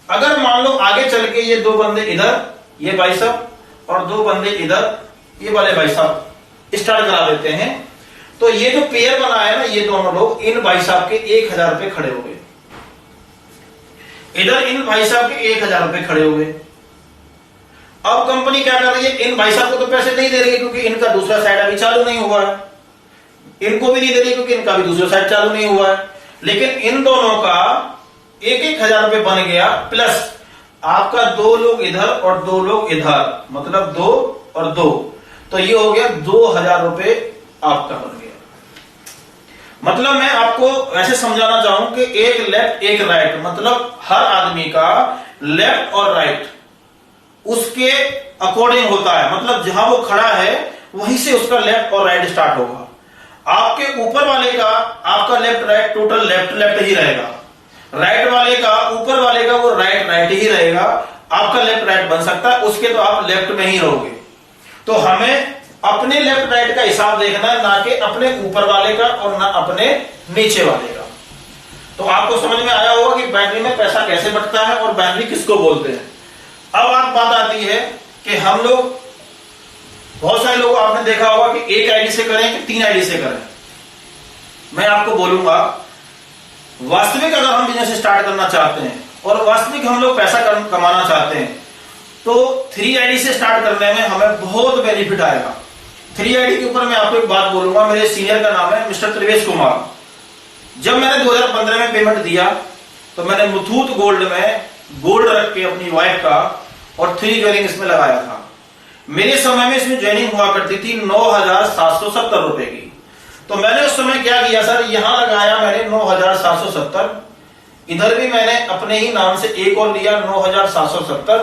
अगर मान लो आगे चल के ये 2 बंदे इधर, ये भाई साहब, और 2 बंदे इधर, ये वाले भाई साहब स्टार्ट करा देते हैं, तो ये जो पेयर बना है ना, ये दोनों लोग इन भाई साहब के 1,000 रुपए खड़े हो गए, इधर इन भाई साहब के 1,000 रुपए खड़े हो गए। अब कंपनी क्या कर रही है, इन भाई साहब को तो पैसे नहीं दे रही है क्योंकि इनका दूसरा साइड अभी चालू नहीं हुआ है, इनको भी नहीं दे रही क्योंकि इनका भी दूसरा साइड चालू नहीं हुआ है। लेकिन इन दोनों का 1,000 रुपए बन गया, प्लस आपका 2 लोग इधर और 2 लोग इधर, मतलब 2 और 2, तो ये हो गया 2,000 रुपए आपका बन गया। मतलब मैं आपको ऐसे समझाना चाहूं कि एक लेफ्ट एक राइट, मतलब हर आदमी का लेफ्ट और राइट उसके अकॉर्डिंग होता है, मतलब जहां वो खड़ा है वहीं से उसका लेफ्ट और राइट स्टार्ट होगा। आपके ऊपर वाले का आपका left right total left left ही रहेगा, राइट वाले का ऊपर वाले का वो राइट राइट ही रहेगा। आपका लेफ्ट राइट बन सकता है, उसके तो आप लेफ्ट में ही रहोगे। तो हमें अपने लेफ्ट राइट का हिसाब देखना है, ना कि अपने ऊपर वाले का और ना अपने नीचे वाले का। तो आपको समझ में आया होगा कि बाइनरी में पैसा कैसे बंटता है और बाइनरी किसको बोलते हैं। अब बात आती है कि हम लोग, बहुत सारे लोग आपने देखा होगा कि एक आईडी से करें कि 3 आईडी से करें। मैं आपको बोलूंगा, वास्तविक अगर हम बिजनेस स्टार्ट करना चाहते हैं और वास्तविक हम लोग पैसा कमाना चाहते हैं, तो 3ID से स्टार्ट करने में हमें बहुत बेनिफिट आएगा। 3ID के ऊपर मैं आपको एक बात बोलूंगा, मेरे सीनियर का नाम है मिस्टर त्रिवेश कुमार। जब मैंने 2015 में पेमेंट दिया तो मैंने मुथूट गोल्ड में गोल्ड रख के अपनी वाइफ का और 3 ज्वाइनिंग इसमें लगाया था। मेरे समय में इसमें ज्वाइनिंग हुआ करती थी 9,770 रुपए की। तो मैंने उस समय क्या किया सर, यहां लगाया मैंने 9,770, इधर भी मैंने अपने ही नाम से एक और लिया 9,770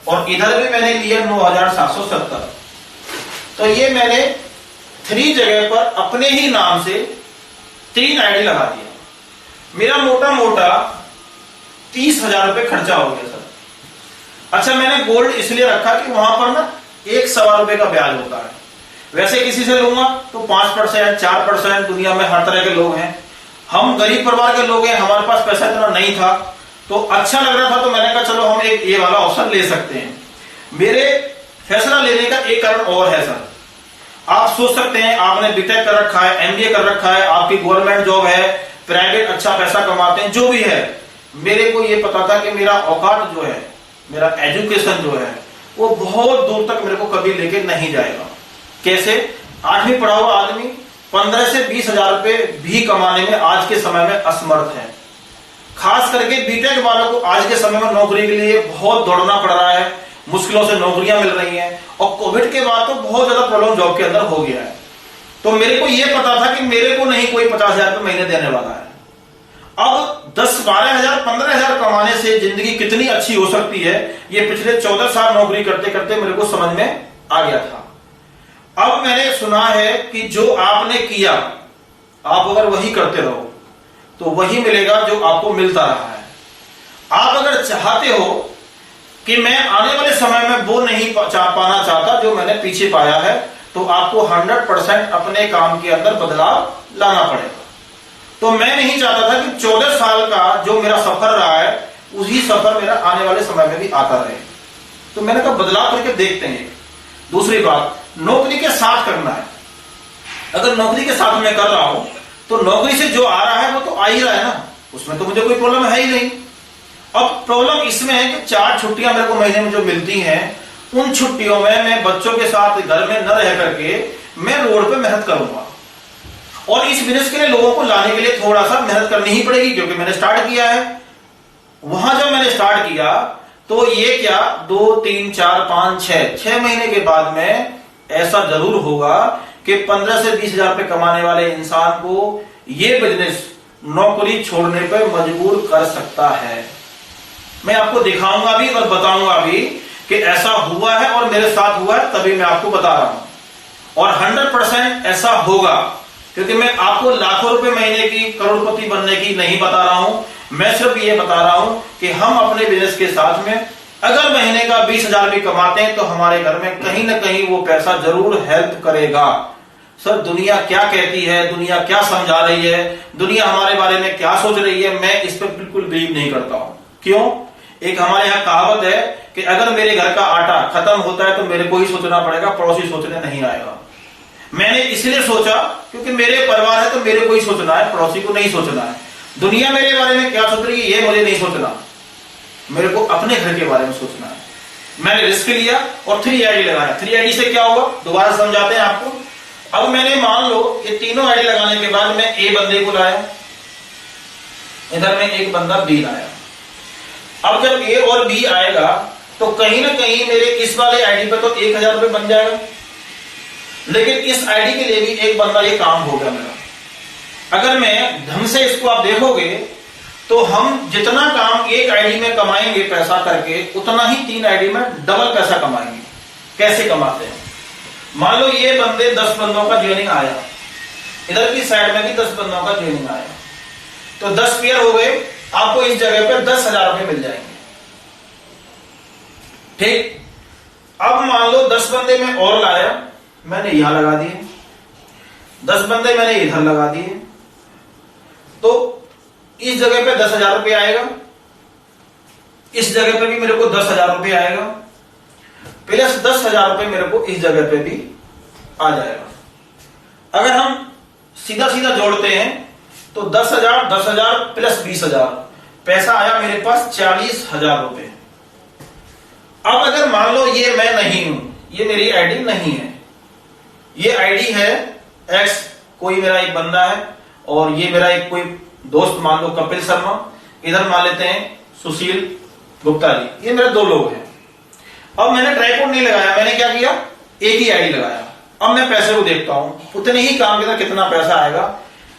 और इधर भी मैंने लिया 9,770। तो ये मैंने 3 जगह पर अपने ही नाम से 3 आईडी लगा दिया। मेरा मोटा मोटा 30,000 रुपए खर्चा हो गया सर। अच्छा, मैंने गोल्ड इसलिए रखा कि वहां पर ना 1 रुपए का ब्याज होता है। वैसे किसी से लूंगा तो 5%, 4%, दुनिया में हर तरह के लोग हैं। हम गरीब परिवार के लोग हैं, हमारे पास पैसा इतना नहीं था, तो अच्छा लग रहा था, तो मैंने कहा चलो हम एक ये वाला ऑप्शन ले सकते हैं। मेरे फैसला लेने का एक कारण और है सर। आप सोच सकते हैं आपने बीटेक कर रखा है, एमबीए कर रखा है, आपकी गवर्नमेंट जॉब है, प्राइवेट अच्छा पैसा कमाते हैं, जो भी है। मेरे को ये पता था कि मेरा औकात जो है, मेरा एजुकेशन जो है, वो बहुत दूर तक मेरे को कभी लेके नहीं जाएगा। कैसे? 8वीं पढ़ा हुआ आदमी 15 से 20,000 रुपए भी कमाने में आज के समय में असमर्थ है। खास करके बीटेक वालों को आज के समय में नौकरी के लिए बहुत दौड़ना पड़ रहा है, मुश्किलों से नौकरियां मिल रही हैं, और कोविड के बाद तो बहुत ज्यादा प्रॉब्लम जॉब के अंदर हो गया है। तो मेरे को यह पता था कि मेरे को नहीं कोई 50,000 रुपए महीने देने वाला है। अब 10, 12,000, 15,000 कमाने से जिंदगी कितनी अच्छी हो सकती है, ये पिछले 14 साल नौकरी करते करते मेरे को समझ में आ गया था। अब मैंने सुना है कि जो आपने किया, आप अगर वही करते रहो तो वही मिलेगा जो आपको मिलता रहा है। आप अगर चाहते हो कि मैं आने वाले समय में वो नहीं पाना चाहता जो मैंने पीछे पाया है, तो आपको 100% अपने काम के अंदर बदलाव लाना पड़ेगा। तो मैं नहीं चाहता था कि 14 साल का जो मेरा सफर रहा है, उसी सफर मेरा आने वाले समय में भी आता रहे। तो मैंने कहा बदलाव करके देखते हैं। दूसरी बात, नौकरी के साथ करना है। अगर नौकरी के साथ मैं कर रहा हूं तो नौकरी से जो आ रहा है वो तो आ ही रहा है ना, उसमें तो मुझे कोई प्रॉब्लम है ही नहीं। अब प्रॉब्लम इसमें है कि 4 छुट्टियां मेरे को महीने में जो मिलती हैं, उन छुट्टियों में मैं बच्चों के साथ घर में न रह करके मैं रोड पे मेहनत करूंगा। और इस बिजनेस के लिए लोगों को लाने के लिए थोड़ा सा मेहनत करनी ही पड़ेगी, क्योंकि मैंने स्टार्ट किया है। वहां जब मैंने स्टार्ट किया तो ये क्या 2, 3, 4, 5, 6 महीने के बाद में ऐसा जरूर होगा कि 15 से 20,000 रुपए कमाने वाले इंसान को ये बिजनेस नौकरी छोड़ने पर मजबूर कर सकता है। मैं आपको दिखाऊंगा भी और बताऊंगा भी कि ऐसा हुआ है और मेरे साथ हुआ है, तभी मैं आपको बता रहा हूं। और 100% ऐसा होगा, क्योंकि मैं आपको लाखों रुपए महीने की, करोड़पति बनने की नहीं बता रहा हूं। मैं सिर्फ ये बता रहा हूं कि हम अपने बिजनेस के साथ में अगर महीने का 20,000 भी कमाते हैं तो हमारे घर में कहीं ना कहीं वो पैसा जरूर हेल्प करेगा। सर, दुनिया क्या कहती है, दुनिया क्या समझा रही है, दुनिया हमारे बारे में क्या सोच रही है, मैं इस पर बिल्कुल बिलीव नहीं करता हूं। क्यों? एक हमारे यहाँ कहावत है कि अगर मेरे घर का आटा खत्म होता है तो मेरे को ही सोचना पड़ेगा, पड़ोसी सोचने नहीं आएगा। मैंने इसलिए सोचा क्योंकि मेरे परिवार है तो मेरे को ही सोचना है, पड़ोसी को नहीं सोचना है। दुनिया मेरे बारे में क्या सोच रही है ये मुझे नहीं सोचना, मेरे को अपने घर के बारे में सोचना है। मैंने रिस्क लिया और 3ID लगाया। 3ID से क्या होगा दोबारा समझाते हैं आपको। अब मैंने मान लो ये तीनों आईडी लगाने के बाद मैं ए बंदे को लाया, इधर में एक बंदा बी लाया। अब जब ए और बी आएगा तो कहीं ना कहीं मेरे इस वाले आईडी पे तो 1,000 रुपए बन जाएगा, लेकिन इस आईडी के लिए भी एक बंदा ये काम हो गया मेरा। अगर मैं ढंग से इसको आप देखोगे तो हम जितना काम एक आईडी में कमाएंगे पैसा करके, उतना ही 3 आईडी में डबल पैसा कमाएंगे। कैसे कमाते हैं? मान लो ये बंदे 10 बंदों का ज्वाइनिंग आया, इधर की साइड में भी 10 बंदों का ज्वाइनिंग आया, तो 10 पेयर हो गए। आपको इस जगह पर 10,000 रुपए मिल जाएंगे। ठीक, अब मान लो 10 बंदे में और लाया, मैंने यहां लगा दिए, 10 बंदे मैंने इधर लगा दिए, तो इस जगह पे 10,000 रुपये आएगा, इस जगह पे भी मेरे को 10,000 रुपये आएगा, प्लस 10,000 रुपये मेरे को इस जगह पे भी आ जाएगा। अगर हम सीधा सीधा जोड़ते हैं तो 10,000, 10,000 प्लस 20,000, पैसा आया मेरे पास 40,000 रुपये। अब अगर मान लो ये मैं नहीं हूं, ये मेरी आईडी नहीं है, ये आईडी है एक्स, कोई मेरा एक बंदा है, और ये मेरा एक कोई दोस्त मान लो कपिल शर्मा, इधर मान लेते हैं सुशील गुप्ता जी, ये मेरे दो लोग हैं। अब मैंने ट्राइपॉड नहीं लगाया, मैंने क्या किया, एक ही आईडी लगाया। अब मैं पैसे को देखता हूं, उतने ही काम के अंदर कितना पैसा आएगा,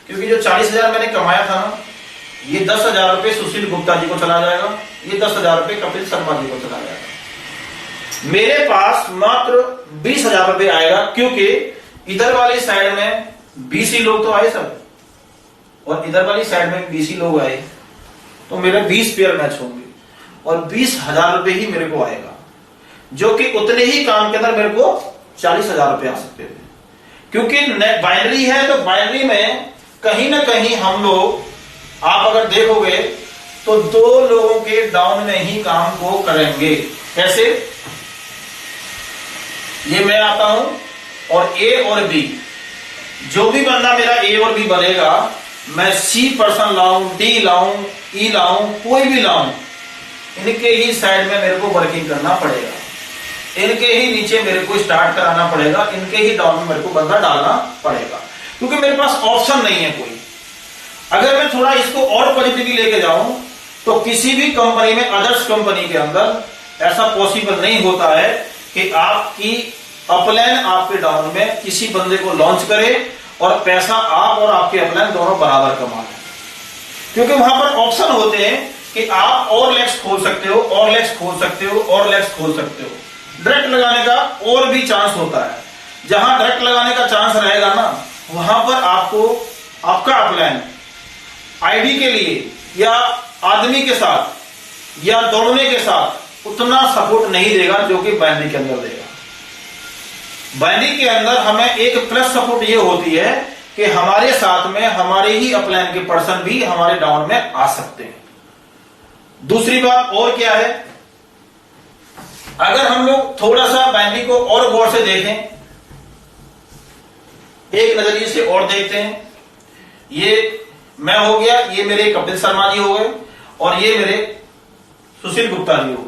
क्योंकि जो 40,000 मैंने कमाया था ना, ये 10,000 रुपए सुशील गुप्ता जी को चला जाएगा, ये 10,000 रुपए कपिल शर्मा जी को चला जाएगा। मेरे पास मात्र 20,000 रुपए आएगा, क्योंकि इधर वाली साइड में 20 ही लोग तो आए सब, और इधर वाली साइड में 20 ही लोग आए, तो मेरे 20 पेयर मैच होंगे और 20,000 रुपए ही मेरे को आएगा, जो कि उतने ही काम के अंदर मेरे को 40,000 रुपए आ सकते थे। क्योंकि बाइनरी है, तो बाइनरी में कहीं ना कहीं हम लोग, आप अगर देखोगे तो दो लोगों के डाउन में ही काम को करेंगे। कैसे, ये मैं आता हूं और ए और बी, जो भी बंदा मेरा ए और बी बनेगा, मैं सी पर्सन लाऊं, डी लाऊं, ई लाऊं, कोई भी लाऊं, इनके ही साइड में मेरे को वर्किंग करना पड़ेगा, इनके ही नीचे मेरे को स्टार्ट कराना पड़ेगा, इनके ही डाउन में मेरे को बंदा डालना पड़ेगा, क्योंकि मेरे पास ऑप्शन नहीं है कोई। अगर मैं थोड़ा इसको और पॉजिटिवली लेके जाऊं, तो किसी भी कंपनी में, अदर्स कंपनी के अंदर ऐसा पॉसिबल नहीं होता है कि आपकी अपलाइन आपके डाउन में किसी बंदे को लॉन्च करे और पैसा आप और आपके अपलाइन दोनों बराबर कमा लें, क्योंकि वहां पर ऑप्शन होते हैं कि आप और लेग्स खोल सकते हो, और लेग्स खोल सकते हो, और लेग्स खोल सकते हो। डायरेक्ट लगाने का और भी चांस होता है, जहां डायरेक्ट लगाने का चांस रहेगा ना, वहां पर आपको आपका अपलाइन आईडी के लिए या आदमी के साथ या दौड़ने के साथ उतना सपोर्ट नहीं देगा जो कि बाइनरी के अंदर देगा। बाइनरी के अंदर हमें एक प्लस सपोर्ट ये होती है कि हमारे साथ में हमारे ही अपलाइन के पर्सन भी हमारे डाउन में आ सकते हैं। दूसरी बात और क्या है, अगर हम लोग थोड़ा सा बाइनरी को और गौर से देखें, एक नजरिए से और देखते हैं, ये मैं हो गया, ये मेरे कपिल शर्मा जी हो गए, और ये मेरे सुशील गुप्ता जी हो गए।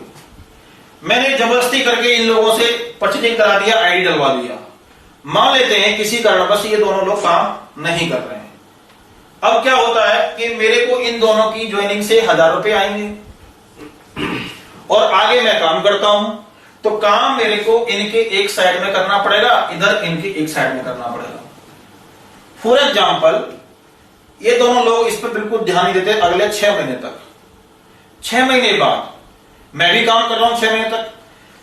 मैंने जबरदस्ती करके इन लोगों से परचेजिंग करा दिया, आईडी डलवा दिया। मान लेते हैं किसी कारणवश ये दोनों लोग काम नहीं कर रहे हैं, अब क्या होता है कि मेरे को इन दोनों की ज्वाइनिंग से 1,000 रुपए आएंगे, और आगे मैं काम करता हूं, तो काम मेरे को इनके एक साइड में करना पड़ेगा, इधर इनके एक साइड में करना पड़ेगा। फॉर एग्जाम्पल, ये दोनों लोग इस पर बिल्कुल ध्यान नहीं देते अगले 6 महीने तक। 6 महीने बाद मैं भी काम कर रहा हूं 6 महीने तक।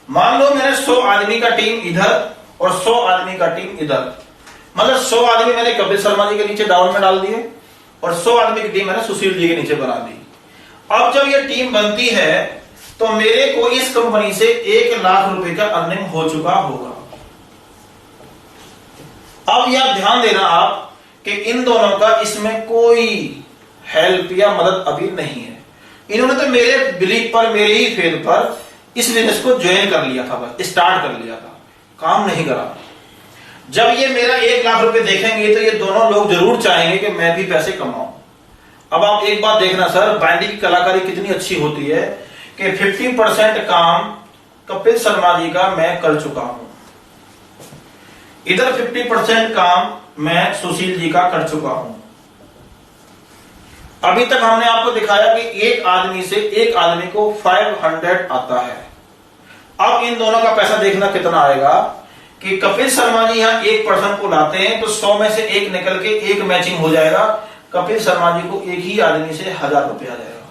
मान लो मैंने 100 आदमी का टीम इधर और 100 आदमी का टीम इधर, मतलब 100 आदमी मैंने कपिल शर्मा जी के नीचे डाउन में डाल दिए, और 100 आदमी की टीम मैंने सुशील जी के नीचे बना दी। अब जब ये टीम बनती है, तो मेरे को इस कंपनी से 1 लाख रुपए का अर्निंग हो चुका होगा। अब यह ध्यान देना आप कि इन दोनों का इसमें कोई हेल्प या मदद अभी नहीं है। इन्होंने तो मेरे बिलीफ पर, मेरे ही फेल पर इस बिजनेस को ज्वाइन कर लिया था, बस स्टार्ट कर लिया था, काम नहीं करा। जब ये मेरा 1 लाख रुपए देखेंगे, तो ये दोनों लोग जरूर चाहेंगे कि मैं भी पैसे कमाऊं। अब आप एक बात देखना सर, बाइनरी की कलाकारी कितनी अच्छी होती है कि 50% काम कपिल शर्मा जी का मैं कर चुका हूं, इधर 50% काम मैं सुशील जी का कर चुका हूं। अभी तक हमने आपको दिखाया कि एक आदमी से एक आदमी को 500 आता है। अब इन दोनों का पैसा देखना कितना आएगा कि कपिल शर्मा जी यहां एक पर्सन को लाते हैं, तो 100 में से एक निकल के एक मैचिंग हो जाएगा, कपिल शर्मा जी को एक ही आदमी से 1,000 रुपया आ जाएगा।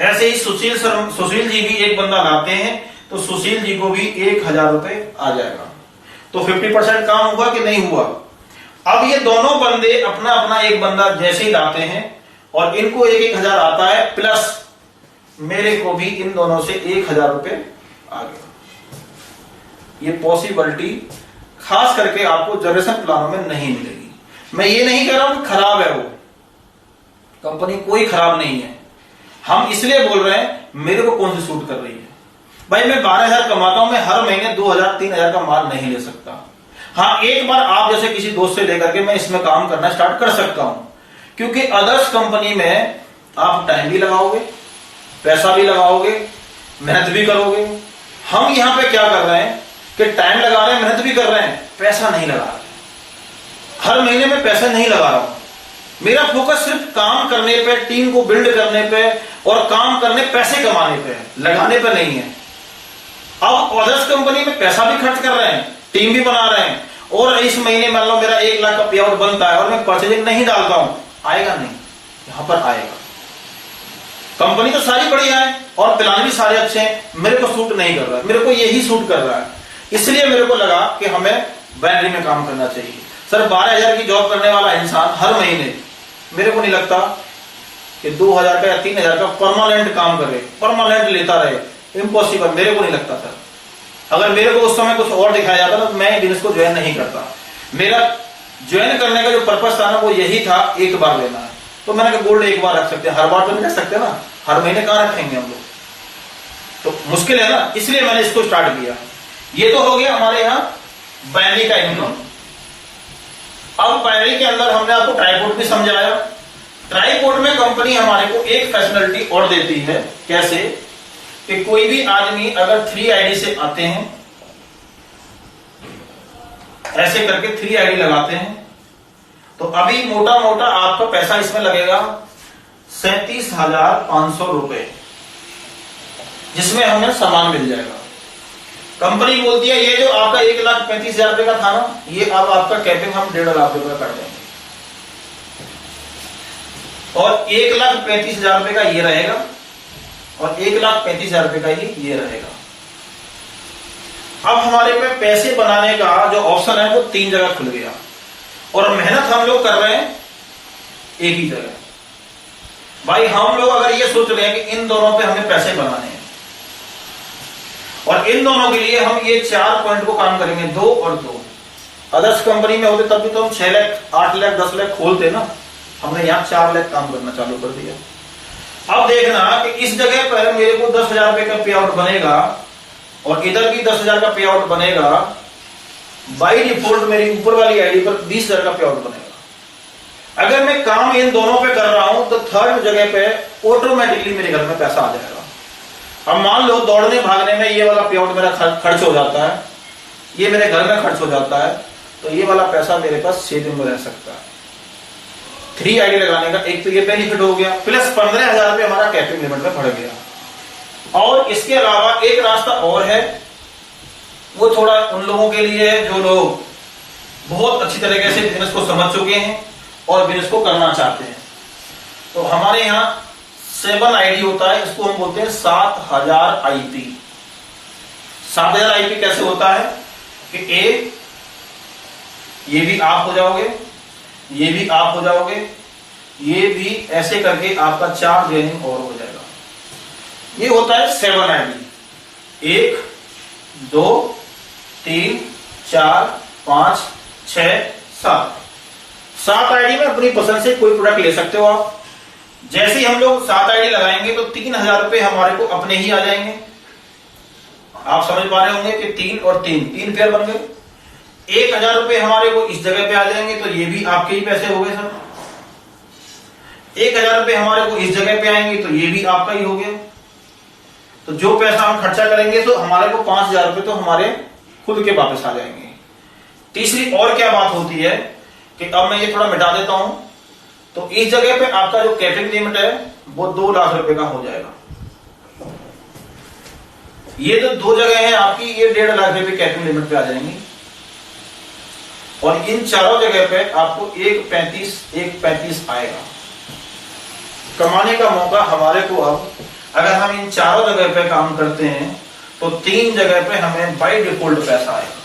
ऐसे ही सुशील जी भी एक बंदा लाते हैं, तो सुशील जी को भी 1,000 रुपए आ जाएगा। तो 50% काम हुआ कि नहीं हुआ। अब ये दोनों बंदे अपना अपना एक बंदा जैसे ही लाते हैं, और इनको 1,000 आता है, प्लस मेरे को भी इन दोनों से 1,000 रुपए आ गया। ये पॉसिबिलिटी खास करके आपको जनरेशन प्लानों में नहीं मिलेगी। मैं ये नहीं कह रहा हूं खराब है, वो कंपनी कोई खराब नहीं है, हम इसलिए बोल रहे हैं मेरे को कौन सी सूट कर रही है। भाई मैं 12,000 कमाता हूं, मैं हर महीने 2,000 3,000 का माल नहीं ले सकता। हाँ, एक बार आप जैसे किसी दोस्त से लेकर के मैं इसमें काम करना स्टार्ट कर सकता हूं, क्योंकि अदर्स कंपनी में आप टाइम भी लगाओगे, पैसा भी लगाओगे, मेहनत भी करोगे। हम यहां पे क्या कर रहे हैं कि टाइम लगा रहे हैं, मेहनत भी कर रहे हैं, पैसा नहीं लगा रहे। हर महीने में पैसा नहीं लगा रहा हूं, मेरा फोकस सिर्फ काम करने पे, टीम को बिल्ड करने पे और काम करने, पैसे कमाने पे है, लगाने पे नहीं है। अब अदर्स कंपनी में पैसा भी खर्च कर रहे हैं, टीम भी बना रहे हैं, और इस महीने मान लो मेरा 1 लाख का पे आउट बनता है और मैं परचेजिंग नहीं डालता हूं, आएगा नहीं, यहां पर आएगा। कंपनी तो सारी बढ़िया है और प्लान भी सारे अच्छे हैं, मेरे को सूट नहीं कर रहा है, मेरे को यही सूट कर रहा है, इसलिए मेरे को लगा कि हमें बाइनरी में काम करना चाहिए। सर 12,000 की जॉब करने वाला इंसान हर महीने, मेरे को नहीं लगता कि 2,000 का या 3,000 का परमानेंट काम करे, परमानेंट लेता रहे, इम्पॉसिबल, मेरे को नहीं लगता सर। अगर मेरे को उस समय कुछ और दिखाया जाता तो मैं बिजनेस को ज्वाइन नहीं करता। मेरा ज्वाइन करने का जो पर्पस था ना वो यही था, एक बार लेना है। तो मैंने कहा गोल्ड एक बार रख सकते हैं, हर बार तो नहीं रख सकते ना, हर महीने कहां रखेंगे हम लोग, तो मुश्किल है ना, इसलिए मैंने इसको स्टार्ट किया। ये तो हो गया हमारे यहाँ बाइनरी का इनकम। अब बाइनरी के अंदर हमने आपको ट्राइपोर्ट भी समझाया। ट्राइपोर्ट में कंपनी हमारे को एक फैसिलिटी और देती है, कैसे कि कोई भी आदमी अगर 3 आईडी से आते हैं, ऐसे करके 3 आईडी लगाते हैं, तो अभी मोटा मोटा आपका पैसा इसमें लगेगा 37,500 रुपए, जिसमें हमें सामान मिल जाएगा। कंपनी बोलती है ये जो आपका 1,35,000 रुपए का था ना, ये अब आपका कैपिंग हम 1.5 लाख रुपए कर देंगे, और 1,35,000 रुपए का ये रहेगा और 1,35,000 रुपए का ये रहेगा। अब हमारे पे पैसे बनाने का जो ऑप्शन है वो 3 जगह खुल गया, और मेहनत हम लोग कर रहे हैं एक ही जगह। भाई हम लोग अगर ये सोच रहे हैं कि इन दोनों पे हमें पैसे बनाने हैं, और इन दोनों के लिए हम ये 4 पॉइंट को काम करेंगे, 2 और 2। अदर्स कंपनी में होते तब भी तो हम 6 लाख, 8 लाख, 10 लाख खोलते ना, हमने यहाँ 4 लाख काम करना चालू कर दिया। अब देखना कि इस जगह पर मेरे को 10,000 रुपए का पे आउट बनेगा और इधर भी 10,000 का पे आउट बनेगा। बाई डिफॉल्ट मेरी ऊपर वाली आईडी पर 20,000 का पे आउट बनेगा। अगर मैं काम इन दोनों पे कर रहा हूं तो थर्ड जगह पे ऑटोमेटिकली मेरे घर में पैसा आ जाएगा। अब मान लो दौड़ने भागने में ये वाला पे आउट मेरा खर्च हो जाता है, ये मेरे घर में खर्च हो जाता है, तो ये वाला पैसा मेरे पास सेविंग में रह सकता है। 3 आईडी लगाने का एक तो ये बेनिफिट हो गया, प्लस 15,000 रुपये हमारा कैपिंग लिमिट में बढ़ गया। और इसके अलावा एक रास्ता और है, वो थोड़ा उन लोगों के लिए है जो लोग बहुत अच्छी तरीके से बिजनेस को समझ चुके हैं और बिजनेस को करना चाहते हैं। तो हमारे यहाँ 7 आईडी होता है, इसको हम बोलते हैं 7,000 आईपी। 7,000 आईपी कैसे होता है कि ये भी आप हो जाओगे, ये भी आप हो जाओगे, ये भी, ऐसे करके आपका 4 ज्वाइनिंग और हो जाएगा। ये होता है 7 आईडी। 1 2 3 4 5 6 7 आईडी में अपनी पसंद से कोई प्रोडक्ट ले सकते हो आप। जैसे ही हम लोग 7 आईडी लगाएंगे तो 3,000 रुपए हमारे को अपने ही आ जाएंगे। आप समझ पा रहे होंगे कि 3 और 3 पेयर बन गए। 1,000 रुपए हमारे को इस जगह पे आ जाएंगे, तो ये भी आपके ही पैसे हो गए सर। 1,000 रुपए हमारे को इस जगह पे आएंगे, तो ये भी आपका ही हो गया। तो जो पैसा हम खर्चा करेंगे तो हमारे को 5,000 रुपए तो हमारे खुद के वापस आ जाएंगे। तीसरी और क्या बात होती है कि अब मैं ये थोड़ा मिटा देता हूं, तो इस जगह पे आपका जो कैपिंग लिमिट है वो 2 लाख रुपए का हो जाएगा। ये जो 2 जगह है आपकी, ये 1.5 लाख रुपए कैपिंग लिमिट पे आ जाएंगी। और इन चारों जगह पे आपको 1,35 आएगा। कमाने का मौका हमारे को अब, अगर हम इन चारों जगह पे काम करते हैं तो 3 जगह पे हमें बाय डिफॉल्ट पैसा आएगा,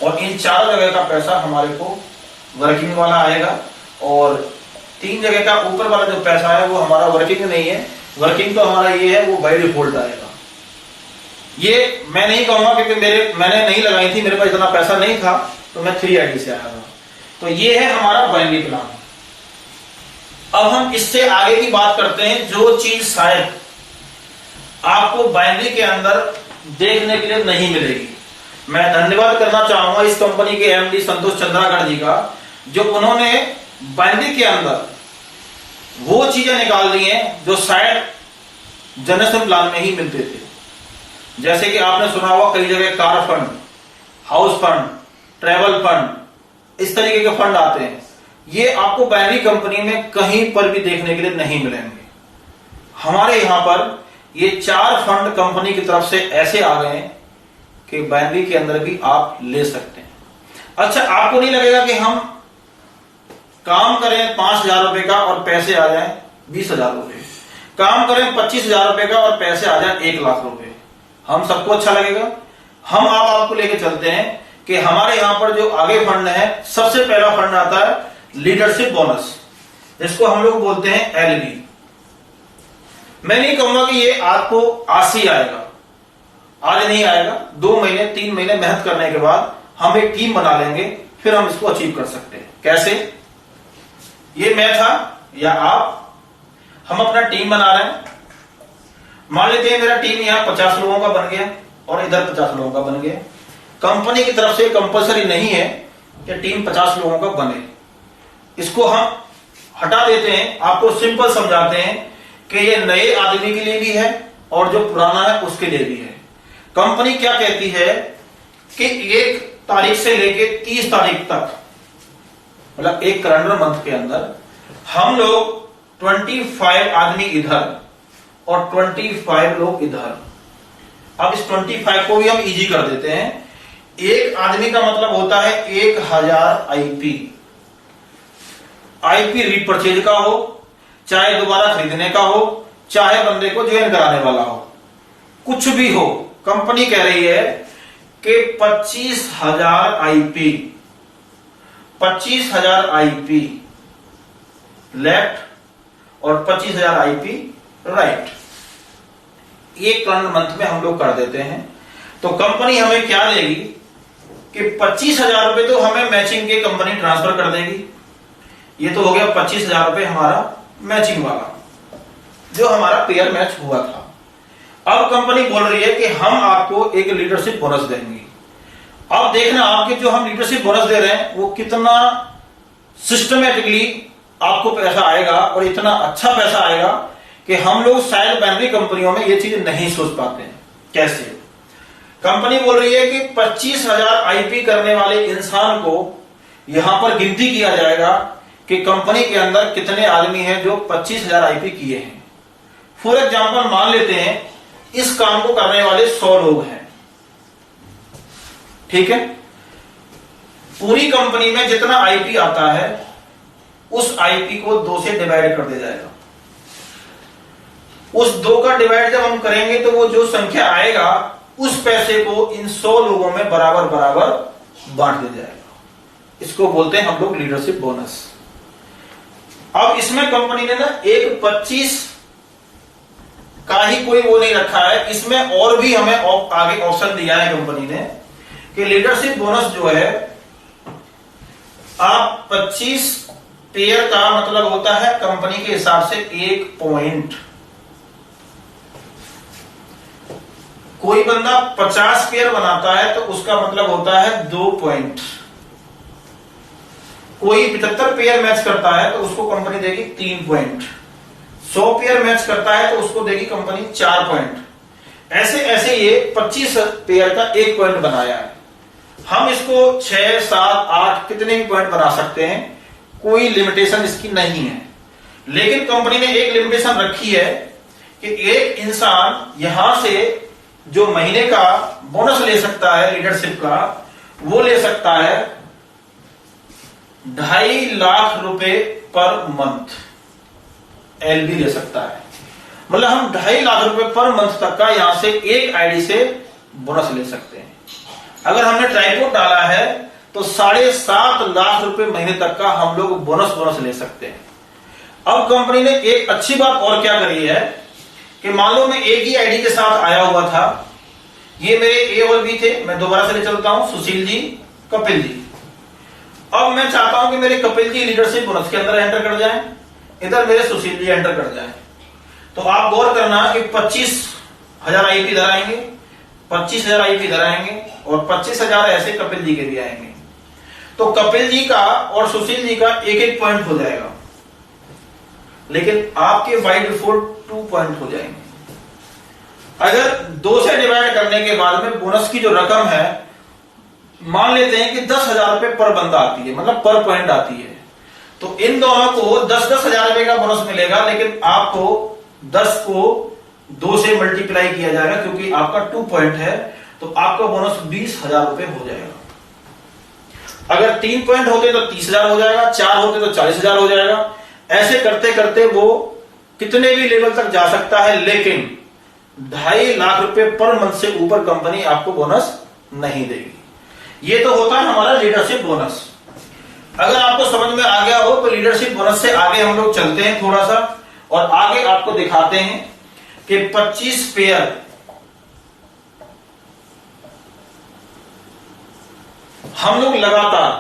और इन 4 जगह का पैसा हमारे को वर्किंग वाला आएगा, और 3 जगह का ऊपर वाला जो पैसा है वो हमारा वर्किंग नहीं है, वर्किंग तो हमारा ये है, वो बाय डिफॉल्ट आएगा। ये मैं नहीं कहूंगा क्योंकि मैंने नहीं लगाई थी, मेरे पास इतना पैसा नहीं था, तो मैं 3 आईडी से आया था। तो ये है हमारा बाइनरी प्लान। अब हम इससे आगे की बात करते हैं, जो चीज शायद आपको बाइनरी के अंदर देखने के लिए नहीं मिलेगी। मैं धन्यवाद करना चाहूंगा इस कंपनी के एमडी संतोष चंद्राकर जी का, जो उन्होंने बाइनरी के अंदर वो चीजें निकाल दी हैं जो शायद जनरेशन प्लान में ही मिलते थे। जैसे कि आपने सुना होगा कई जगह car fund, house fund, travel fund, इस तरीके के फंड आते हैं। ये आपको बाइनरी कंपनी में कहीं पर भी देखने के लिए नहीं मिलेंगे। हमारे यहां पर ये 4 फंड कंपनी की तरफ से ऐसे आ गए कि बाइनरी के अंदर भी आप ले सकते हैं। अच्छा, आपको नहीं लगेगा कि हम काम करें 5,000 रुपए का और पैसे आ जाएं 20,000 रुपए, काम करें 25,000 रुपए का और पैसे आ जाएं 1,00,000 रुपए, हम सबको अच्छा लगेगा? हम आपको लेके चलते हैं कि हमारे यहां पर जो आगे फंड है, सबसे पहला फंड आता है लीडरशिप बोनस, जिसको हम लोग बोलते हैं LB। मैं नहीं कहूंगा कि ये आपको आज ही आएगा, आज नहीं आएगा। 2 महीने 3 महीने मेहनत करने के बाद हम एक टीम बना लेंगे, फिर हम इसको अचीव कर सकते हैं। कैसे? ये मैं था या आप, हम अपना टीम बना रहे हैं। मान लेते हैं मेरा टीम यहां 50 लोगों का बन गया और इधर 50 लोगों का बन गया। कंपनी की तरफ से कंपलसरी नहीं है कि टीम 50 लोगों का बने, इसको हम हटा देते हैं। आपको सिंपल समझाते हैं कि ये नए आदमी के लिए भी है और जो पुराना है उसके लिए भी है। कंपनी क्या कहती है कि 1 तारीख से लेके 30 तारीख तक, मतलब एक कैलेंडर मंथ के अंदर हम लोग 25 आदमी इधर और 25 लोग इधर। अब इस 25 को भी हम इजी कर देते हैं। एक आदमी का मतलब होता है 1000 आईपी रीपरचेज का हो, चाहे दोबारा खरीदने का हो, चाहे बंदे को ज्वाइन कराने वाला हो, कुछ भी हो। कंपनी कह रही है कि 25,000 आईपी, 25,000 आईपी लेफ्ट और 25,000 आईपी राइट, एक कैलेंडर मंथ में हम लोग कर देते हैं। तो कंपनी हमें क्या देगी कि 25,000 रुपए तो हमें मैचिंग के कंपनी ट्रांसफर कर देगी। ये तो हो गया 25,000 रुपए हमारा मैचिंग वाला, जो हमारा पेयर मैच हुआ था। अब कंपनी बोल रही है कि हम आपको एक लीडरशिप बोनस देंगे। अब देखना आपके जो हम लीडरशिप बोनस दे रहे हैं वो कितना सिस्टमेटिकली आपको पैसा आएगा, और इतना अच्छा पैसा आएगा कि हम लोग शायद बाइनरी कंपनियों में ये चीज नहीं सोच पाते हैं। कैसे? कंपनी बोल रही है कि 25,000 आईपी करने वाले इंसान को यहां पर गिनती किया जाएगा कि कंपनी के अंदर कितने आदमी हैं जो 25,000 आईपी किए हैं। फॉर एग्जांपल मान लेते हैं इस काम को करने वाले 100 लोग हैं, ठीक है। पूरी कंपनी में जितना आईपी आता है उस आईपी को 2 से डिवाइड कर दिया जाएगा। उस 2 का डिवाइड जब हम करेंगे तो वो जो संख्या आएगा उस पैसे को इन 100 लोगों में बराबर बराबर बांट दिया जाएगा। इसको बोलते हैं हम लोग लीडरशिप बोनस। अब इसमें कंपनी ने ना एक 25 का ही कोई वो नहीं रखा है, इसमें और भी हमें आगे ऑप्शन दिया है कंपनी ने कि लीडरशिप बोनस जो है आप 25 पेयर का मतलब होता है कंपनी के हिसाब से 1 पॉइंट। कोई बंदा 50 पेयर बनाता है तो उसका मतलब होता है 2 पॉइंट। कोई 75 पेयर मैच करता है तो उसको कंपनी देगी 3 पॉइंट। 100 पेयर मैच करता है तो उसको देगी कंपनी 4 पॉइंट। ऐसे ऐसे ये 25 पेयर का 1 पॉइंट बनाया है। हम इसको 6, 7, 8 कितने भी पॉइंट बना सकते हैं, कोई लिमिटेशन इसकी नहीं है। लेकिन कंपनी ने एक लिमिटेशन रखी है कि एक इंसान यहां से जो महीने का बोनस ले सकता है लीडरशिप का, वो ले सकता है 2.5 लाख रुपए पर मंथ। एलबी ले सकता है, मतलब हम 2.5 लाख रुपए पर मंथ तक का यहां से एक आईडी से बोनस ले सकते हैं। अगर हमने ट्राइपोड डाला है तो 7.5 लाख रुपए महीने तक का हम लोग बोनस ले सकते हैं। अब कंपनी ने एक अच्छी बात और क्या करी है कि मान लो मैं एक ही आईडी के साथ आया हुआ था, ये मेरे ए और बी थे, मैं दोबारा से ले चलता हूं, सुशील जी, कपिल जी। अब मैं चाहता हूं कि मेरे कपिल जी लीडरशिप बोनस के अंदर एंटर कर जाएं, इधर मेरे सुशील जी एंटर कर जाएं। तो आप गौर करना कि 25,000 आईपी इधर आएंगे, 25,000 आईपी इधर आएंगे और 25,000 ऐसे कपिल जी के भी आएंगे। तो कपिल जी का और सुशील जी का एक एक पॉइंट हो जाएगा, लेकिन आपके बाय डिफॉल्ट 2 पॉइंट हो जाएंगे। अगर 2 से डिवाइड करने के बाद में बोनस की जो रकम है, मान लेते हैं कि 10,000 रुपए पर बंदा आती है, मतलब पर पॉइंट आती है, तो इन दोनों को 10-10 हजार रुपए का बोनस मिलेगा, लेकिन आपको 10 को 2 से मल्टीप्लाई किया जाएगा क्योंकि आपका 2 पॉइंट है, तो आपका बोनस 20,000 रुपए हो जाएगा। अगर 3 पॉइंट होते तो 30,000 हो जाएगा, 4 होते तो 40,000 हो जाएगा। ऐसे करते करते वो कितने भी लेवल तक जा सकता है, लेकिन 2.5 लाख रुपए पर मंथ से ऊपर कंपनी आपको बोनस नहीं देगी। ये तो होता है हमारा लीडरशिप बोनस। अगर आपको समझ में आ गया हो तो लीडरशिप बोनस से आगे हम लोग चलते हैं थोड़ा सा, और आगे आपको दिखाते हैं कि 25 पेयर हम लोग लगातार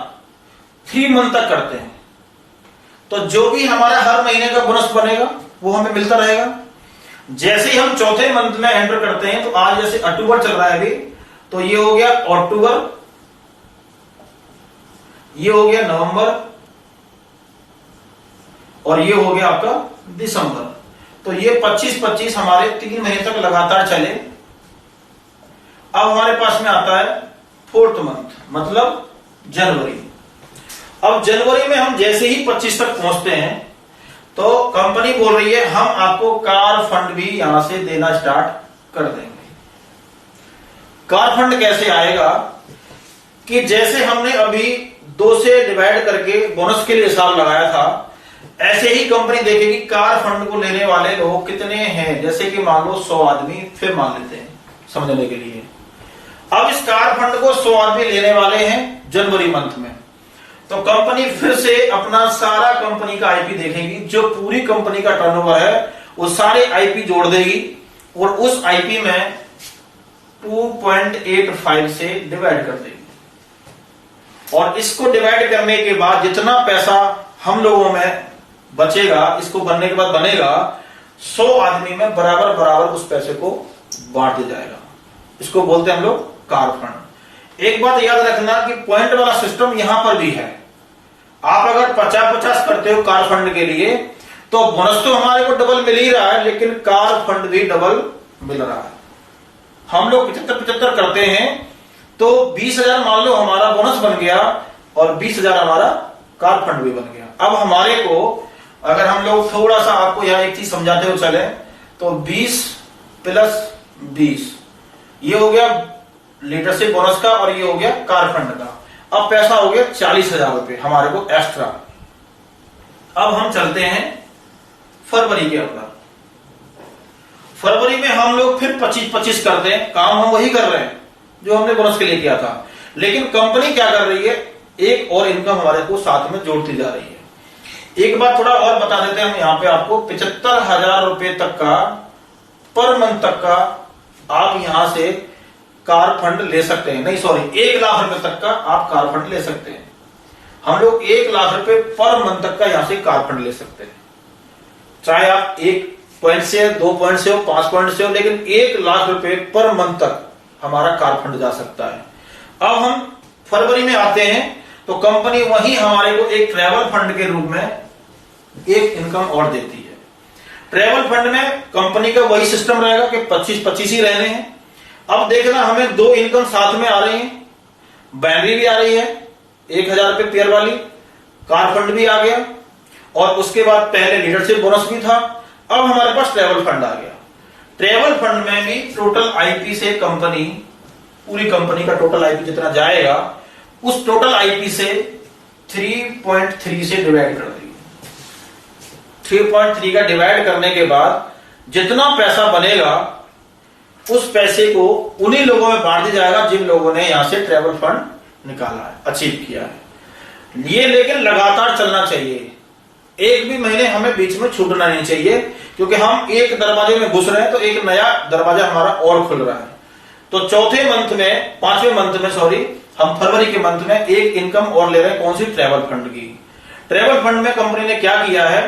3 मंथ तक करते हैं, तो जो भी हमारा हर महीने का बोनस बनेगा वो हमें मिलता रहेगा। जैसे ही हम चौथे मंथ में एंटर करते हैं, तो आज जैसे अक्टूबर चल रहा है अभी, तो ये हो गया अक्टूबर, ये हो गया नवंबर, और ये हो गया आपका दिसंबर। तो ये 25-25 हमारे 3 महीने तक लगातार चले। अब हमारे पास में आता है 4th मंथ, मतलब जनवरी। अब जनवरी में हम जैसे ही 25 तक पहुंचते हैं, तो कंपनी बोल रही है हम आपको कार फंड भी यहां से देना स्टार्ट कर देंगे। कार फंड कैसे आएगा कि जैसे हमने अभी 2 से डिवाइड करके बोनस के लिए हिसाब लगाया था, ऐसे ही कंपनी देखेगी कार फंड को लेने वाले लोग कितने हैं। जैसे कि मान लो 100 आदमी, फिर मान लेते हैं समझने के लिए। अब इस कार फंड को 100 आदमी लेने वाले हैं जनवरी मंथ में, तो कंपनी फिर से अपना सारा कंपनी का आईपी देखेगी, जो पूरी कंपनी का टर्नओवर है वो सारे आईपी जोड़ देगी, और उस आईपी में 2.85 से डिवाइड कर देगी। और इसको डिवाइड करने के बाद जितना पैसा हम लोगों में बचेगा, इसको बनने के बाद बनेगा, 100 आदमी में बराबर बराबर उस पैसे को बांट दिया जाएगा। इसको बोलते हैं हम लोग कार फंड। एक बात याद रखना कि पॉइंट वाला सिस्टम यहां पर भी है। आप अगर 50-50 करते हो कार फंड के लिए, तो बोनस तो हमारे को डबल मिल ही रहा है, लेकिन कार फंड भी डबल मिल रहा है। हम लोग 75-75 करते हैं, तो 20,000 मान लो हमारा बोनस बन गया, और 20,000 हमारा कार फंड भी बन गया। अब हमारे को अगर हम लोग थोड़ा सा आपको यहां एक चीज समझाते हुए चले, तो 20 + 20 ये हो गया लीडरशिप बोनस का, और ये हो गया कार फंड का। अब पैसा हो गया 40,000 रुपए हमारे को एक्स्ट्रा। अब हम चलते हैं फरवरी के अंदर। फरवरी में हम लोग फिर 25-25 करते हैं, काम हम वही कर रहे हैं जो हमने बोनस के लिए किया था, लेकिन कंपनी क्या कर रही है, एक और इनकम हमारे को साथ में जोड़ती जा रही है। एक बात थोड़ा और बता देते हैं हम यहाँ पे आपको, 75,000 रुपए तक का पर मंथ तक का आप यहां से कार फंड ले सकते हैं। नहीं सॉरी, 1 लाख रुपए तक का आप कार फंड ले सकते हैं। हम लोग 1 लाख रुपए पर मंथ तक का यहां से कार फंड ले सकते हैं, चाहे आप 1 पॉइंट से, 2 पॉइंट से हो, 5 पॉइंट से हो, लेकिन 1 लाख रुपए पर मंथ तक हमारा कार फंड जा सकता है। अब हम फरवरी में आते हैं, तो कंपनी वही हमारे को एक ट्रैवल फंड के रूप में एक इनकम और देती है। ट्रैवल फंड में कंपनी का वही सिस्टम रहेगा कि 25-25 ही रहने हैं। अब देखना, हमें 2 इनकम साथ में आ रही है, बैनरी भी आ रही है 1,000 रुपए पेयर वाली, कार फंड भी आ गया, और उसके बाद पहले लीडरशिप बोनस भी था। अब हमारे पास ट्रैवल फंड आ गया। ट्रैवल फंड में भी टोटल आईपी से कंपनी, पूरी कंपनी का टोटल आईपी जितना जाएगा, उस टोटल आईपी से 3.3 से डिवाइड कर देगी। 3.3 का डिवाइड करने के बाद जितना पैसा बनेगा, उस पैसे को उन्हीं लोगों में बांट दिया जाएगा जिन लोगों ने यहां से ट्रैवल फंड निकाला है, अचीव किया है। ये लेकिन लगातार चलना चाहिए, एक भी महीने हमें बीच में छूटना नहीं चाहिए, क्योंकि हम एक दरवाजे में घुस रहे हैं तो एक नया दरवाजा हमारा और खुल रहा है। तो चौथे मंथ में, 5वें मंथ में सॉरी, हम फरवरी के मंथ में एक इनकम और ले रहे हैं, कौन सी, ट्रैवल फंड की। ट्रैवल फंड में कंपनी ने क्या किया है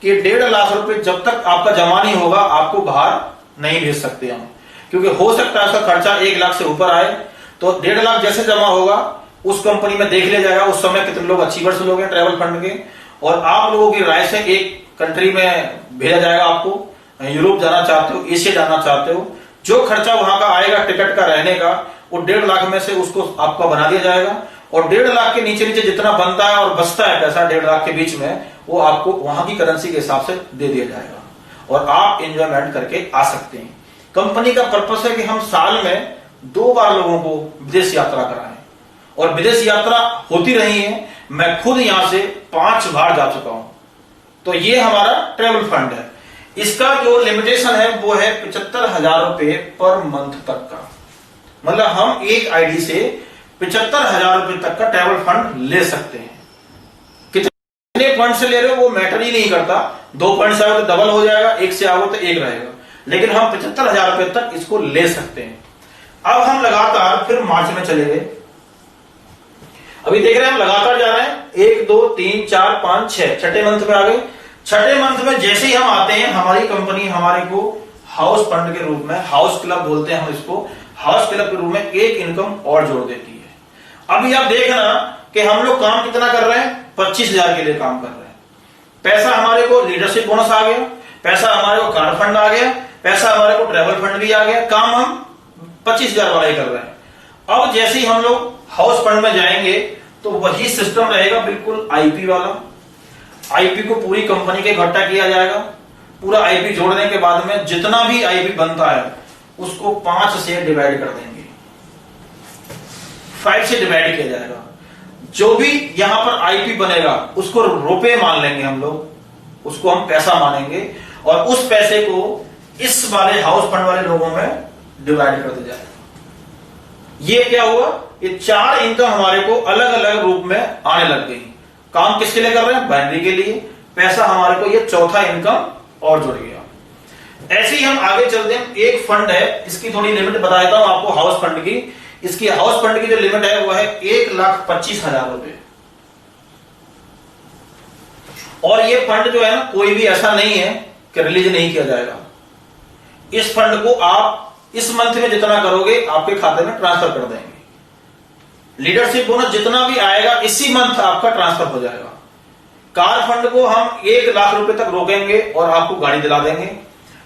कि 1.5 लाख रुपए जब तक आपका जमा नहीं होगा, आपको बाहर नहीं भेज सकते हम, क्योंकि हो सकता है उसका खर्चा 1 लाख से ऊपर आए। तो 1.5 लाख जैसे जमा होगा, उस कंपनी में देख लिया जाएगा उस समय कितने लोग अचीवर्स लोग हैं ट्रैवल फंड के, और आप लोगों की राय से एक कंट्री में भेजा जाएगा। आपको यूरोप जाना चाहते हो, एशिया जाना चाहते हो, जो खर्चा वहां का आएगा टिकट का, रहने का, वो 1.5 लाख में से उसको आपका बना दिया जाएगा, और 1.5 लाख के नीचे नीचे जितना बनता है और बचता है पैसा 1.5 लाख के बीच में, वो आपको वहां की करेंसी के हिसाब से दे दिया जाएगा और आप एंजॉयमेंट करके आ सकते हैं। कंपनी का पर्पस है कि हम साल में 2 बार लोगों को विदेश यात्रा कराएं, और विदेश यात्रा होती रही है। मैं खुद यहां से 5 बार जा चुका हूं। तो ये हमारा ट्रेवल फंड है। इसका जो लिमिटेशन है वो है 75,000 रुपए पर मंथ तक का। मतलब हम एक आईडी से 75,000 रुपए तक का ट्रैवल फंड ले सकते हैं। कितने फंड से ले रहे हो वो मैटर ही नहीं करता। 2 फंड से आओ तो डबल हो जाएगा, 1 से आओ तो 1 रहेगा, लेकिन हम 75,000 रुपए तक इसको ले सकते हैं। अब हम लगातार फिर मार्च में चले गए। अभी देख रहे हैं हम लगातार जा रहे हैं, 1 2 3 4 5 6, छठे मंथ में आ गए। छठे मंथ में जैसे ही हम आते हैं, हमारी कंपनी हमारे को हाउस फंड के रूप में, हाउस क्लब बोलते हैं हम इसको, हाउस क्लब के रूप में एक इनकम और जोड़ देती है। अभी आप देखना कि हम लोग काम कितना कर रहे हैं, 25,000 के लिए काम कर रहे हैं। पैसा हमारे को लीडरशिप बोनस आ गया, पैसा हमारे को कार फंड आ गया, पैसा हमारे को ट्रेवल फंड भी आ गया, काम हम 25,000 वाला ही कर रहे हैं। अब जैसे ही हम लोग हाउस फंड में जाएंगे तो वही सिस्टम रहेगा, बिल्कुल आईपी वाला। आईपी को पूरी कंपनी के इकट्ठा किया जाएगा। पूरा आईपी जोड़ने के बाद में जितना भी आईपी बनता है उसको 5 से डिवाइड कर देंगे, 5 से डिवाइड किया जाएगा। जो भी यहां पर आईपी बनेगा उसको रुपए मान लेंगे हम लोग, उसको हम पैसा मानेंगे, और उस पैसे को इस वाले हाउस फंड वाले लोगों में डिवाइड कर दिया जाएगा। ये क्या हुआ, ये 4 इनकम हमारे को अलग अलग रूप में आने लग गई। काम किसके लिए कर रहे हैं, बाइनरी के लिए। पैसा हमारे को ये चौथा इनकम और जुड़ गया। ऐसे ही हम आगे चलते हैं। एक फंड है, इसकी थोड़ी लिमिट बता देता हूं आपको हाउस फंड की। इसकी हाउस फंड की जो लिमिट है वो है 1,25,000 रुपए। और ये फंड जो है ना, कोई भी ऐसा नहीं है कि रिलीज नहीं किया जाएगा। इस फंड को आप इस मंथ में जितना करोगे आपके खाते में ट्रांसफर कर देंगे। लीडरशिप बोनस जितना भी आएगा इसी मंथ आपका ट्रांसफर हो जाएगा। कार फंड को हम 1 लाख रुपए तक रोकेंगे और आपको गाड़ी दिला देंगे।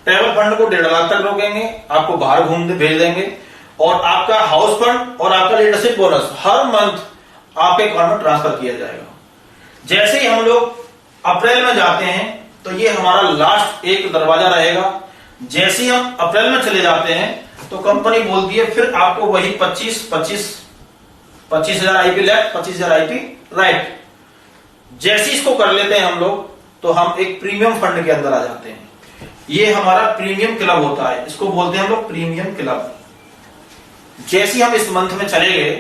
ट्रैवल फंड को 1.5 लाख तक रोकेंगे, आपको बाहर घूमने भेज देंगे। और आपका हाउस फंड और आपका लीडरशिप बोनस हर मंथ आपके अकाउंट में ट्रांसफर किया जाएगा। जैसे ही हम लोग अप्रैल में जाते हैं तो ये हमारा लास्ट एक दरवाजा रहेगा। जैसे ही हम अप्रैल में चले जाते हैं तो कंपनी बोलती है फिर आपको वही 25,000 आईपी लेफ्ट, 25,000 आईपी राइट। जैसे इसको कर लेते हैं हम लोग तो हम एक प्रीमियम फंड के अंदर आ जाते हैं। ये हमारा प्रीमियम क्लब होता है, इसको बोलते हैं हम लोग प्रीमियम क्लब। जैसे ही हम इस मंथ में चले गए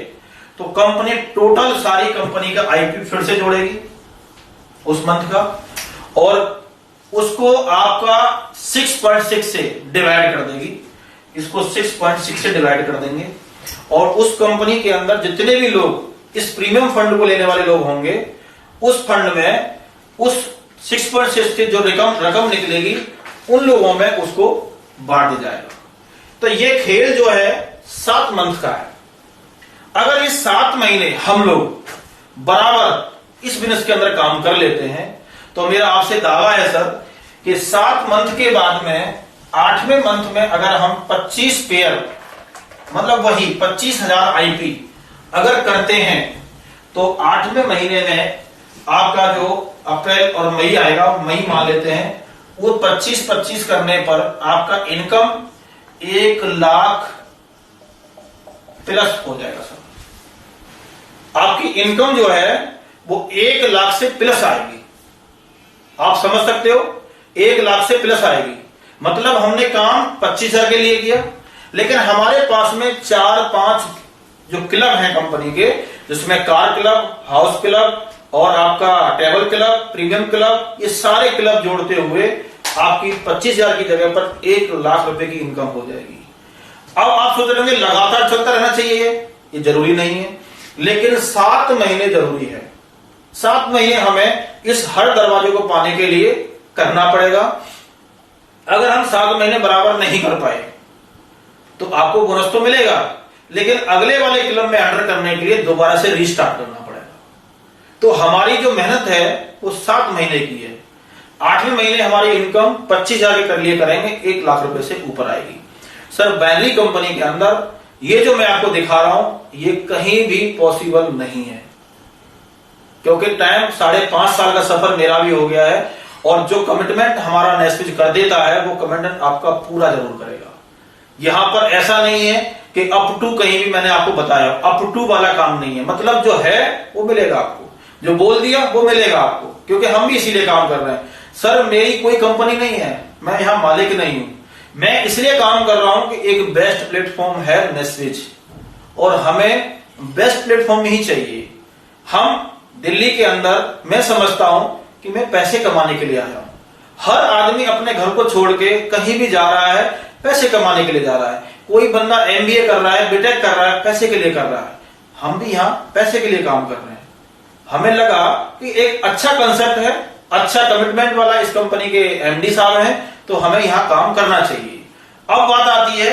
तो कंपनी टोटल सारी कंपनी का आईपी फिर से जोड़ेगी उस मंथ का, और उसको आपका 6.6 से डिवाइड कर देगी। इसको 6.6 से डिवाइड कर देंगे, और उस कंपनी के अंदर जितने भी लोग इस प्रीमियम फंड को लेने वाले लोग होंगे, उस फंड में उस 6.6 से जो रकम निकलेगी उन लोगों में उसको बांट दिया जाएगा। तो ये खेल जो है 7 मंथ का है। अगर इस 7 महीने हम लोग बराबर इस बिजनेस के अंदर काम कर लेते हैं तो मेरा आपसे दावा है सर कि 7 मंथ के बाद में 8वें मंथ में अगर हम 25 पेयर, मतलब वही 25,000 आईपी अगर करते हैं तो 8वें महीने में आपका जो अप्रैल और मई आएगा, मई मान लेते हैं, वो 25-25 करने पर आपका इनकम 1 लाख प्लस हो जाएगा सर। आपकी इनकम जो है वो 1 लाख से प्लस आएगी। आप समझ सकते हो, 1 लाख से प्लस आएगी। मतलब हमने काम 25,000 के लिए किया, लेकिन हमारे पास में 4-5 जो क्लब हैं कंपनी के, जिसमें कार क्लब, हाउस क्लब और आपका ट्रैवल क्लब, प्रीमियम क्लब, ये सारे क्लब जोड़ते हुए आपकी 25,000 की जगह पर 1 लाख रुपए की इनकम हो जाएगी। अब आप सोच रहे होंगे लगातार चलता रहना चाहिए, ये जरूरी नहीं है, लेकिन 7 महीने जरूरी है। 7 महीने हमें इस हर दरवाजे को पाने के लिए करना पड़ेगा। अगर हम 7 महीने बराबर नहीं कर पाए तो आपको बोनस तो मिलेगा, लेकिन अगले वाले क्लब में एंटर करने के लिए दोबारा से रीस्टार्ट करना पड़ेगा। तो हमारी जो मेहनत है वो 7 महीने की है। 8वें महीने हमारी इनकम 25,000 के कर लिए करेंगे, 1 लाख रुपए से ऊपर आएगी। सर बाइनरी कंपनी के अंदर ये जो मैं आपको दिखा रहा हूं ये कहीं भी पॉसिबल नहीं है, क्योंकि टाइम 5.5 साल का सफर मेरा भी हो गया है और जो कमिटमेंट हमारा नेस्विच कर देता है वो कमिटमेंट आपका पूरा जरूर करेगा। यहां पर ऐसा नहीं है कि अप टू, कहीं भी मैंने आपको बताया अप टू वाला काम नहीं है, मतलब जो है वो मिलेगा आपको, जो बोल दिया वो मिलेगा आपको, क्योंकि हम भी इसीलिए काम कर रहे हैं। सर मेरी कोई कंपनी नहीं है, मैं यहां मालिक नहीं हूं, मैं इसलिए काम कर रहा हूं कि एक बेस्ट प्लेटफॉर्म है नेस्विच और हमें बेस्ट प्लेटफॉर्म ही चाहिए। हम दिल्ली के अंदर, मैं समझता हूं कि मैं पैसे कमाने के लिए आया हूं। हर आदमी अपने घर को छोड़ के कहीं भी जा रहा है, पैसे कमाने के लिए जा रहा है। कोई बंदा एमबीए कर रहा है, बीटेक कर रहा है, पैसे के लिए कर रहा है। हम भी यहां पैसे के लिए काम कर रहे हैं। हमें लगा कि एक अच्छा कंसेप्ट है, अच्छा कमिटमेंट वाला इस कंपनी के एमडी साहब हैं, तो हमें यहां काम करना चाहिए। अब बात आती है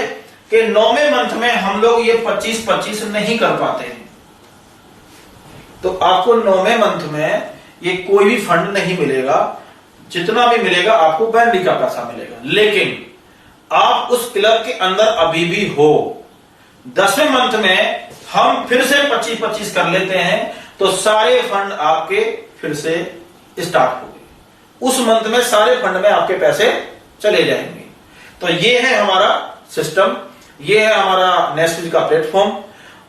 कि 9वें मंथ में हम लोग ये 25-25 नहीं कर पाते हैं, तो आपको 9वें मंथ में ये कोई भी फंड नहीं मिलेगा, जितना भी मिलेगा आपको बैंडी का पैसा मिलेगा। लेकिन आप उस क्लब के अंदर अभी भी हो, 10वें मंथ में हम फिर से 25-25 कर लेते हैं तो सारे फंड आपके फिर से स्टार्ट हो गए। उस मंथ में सारे फंड में आपके पैसे चले जाएंगे। तो ये है हमारा सिस्टम, ये है हमारा नेस्विच का प्लेटफॉर्म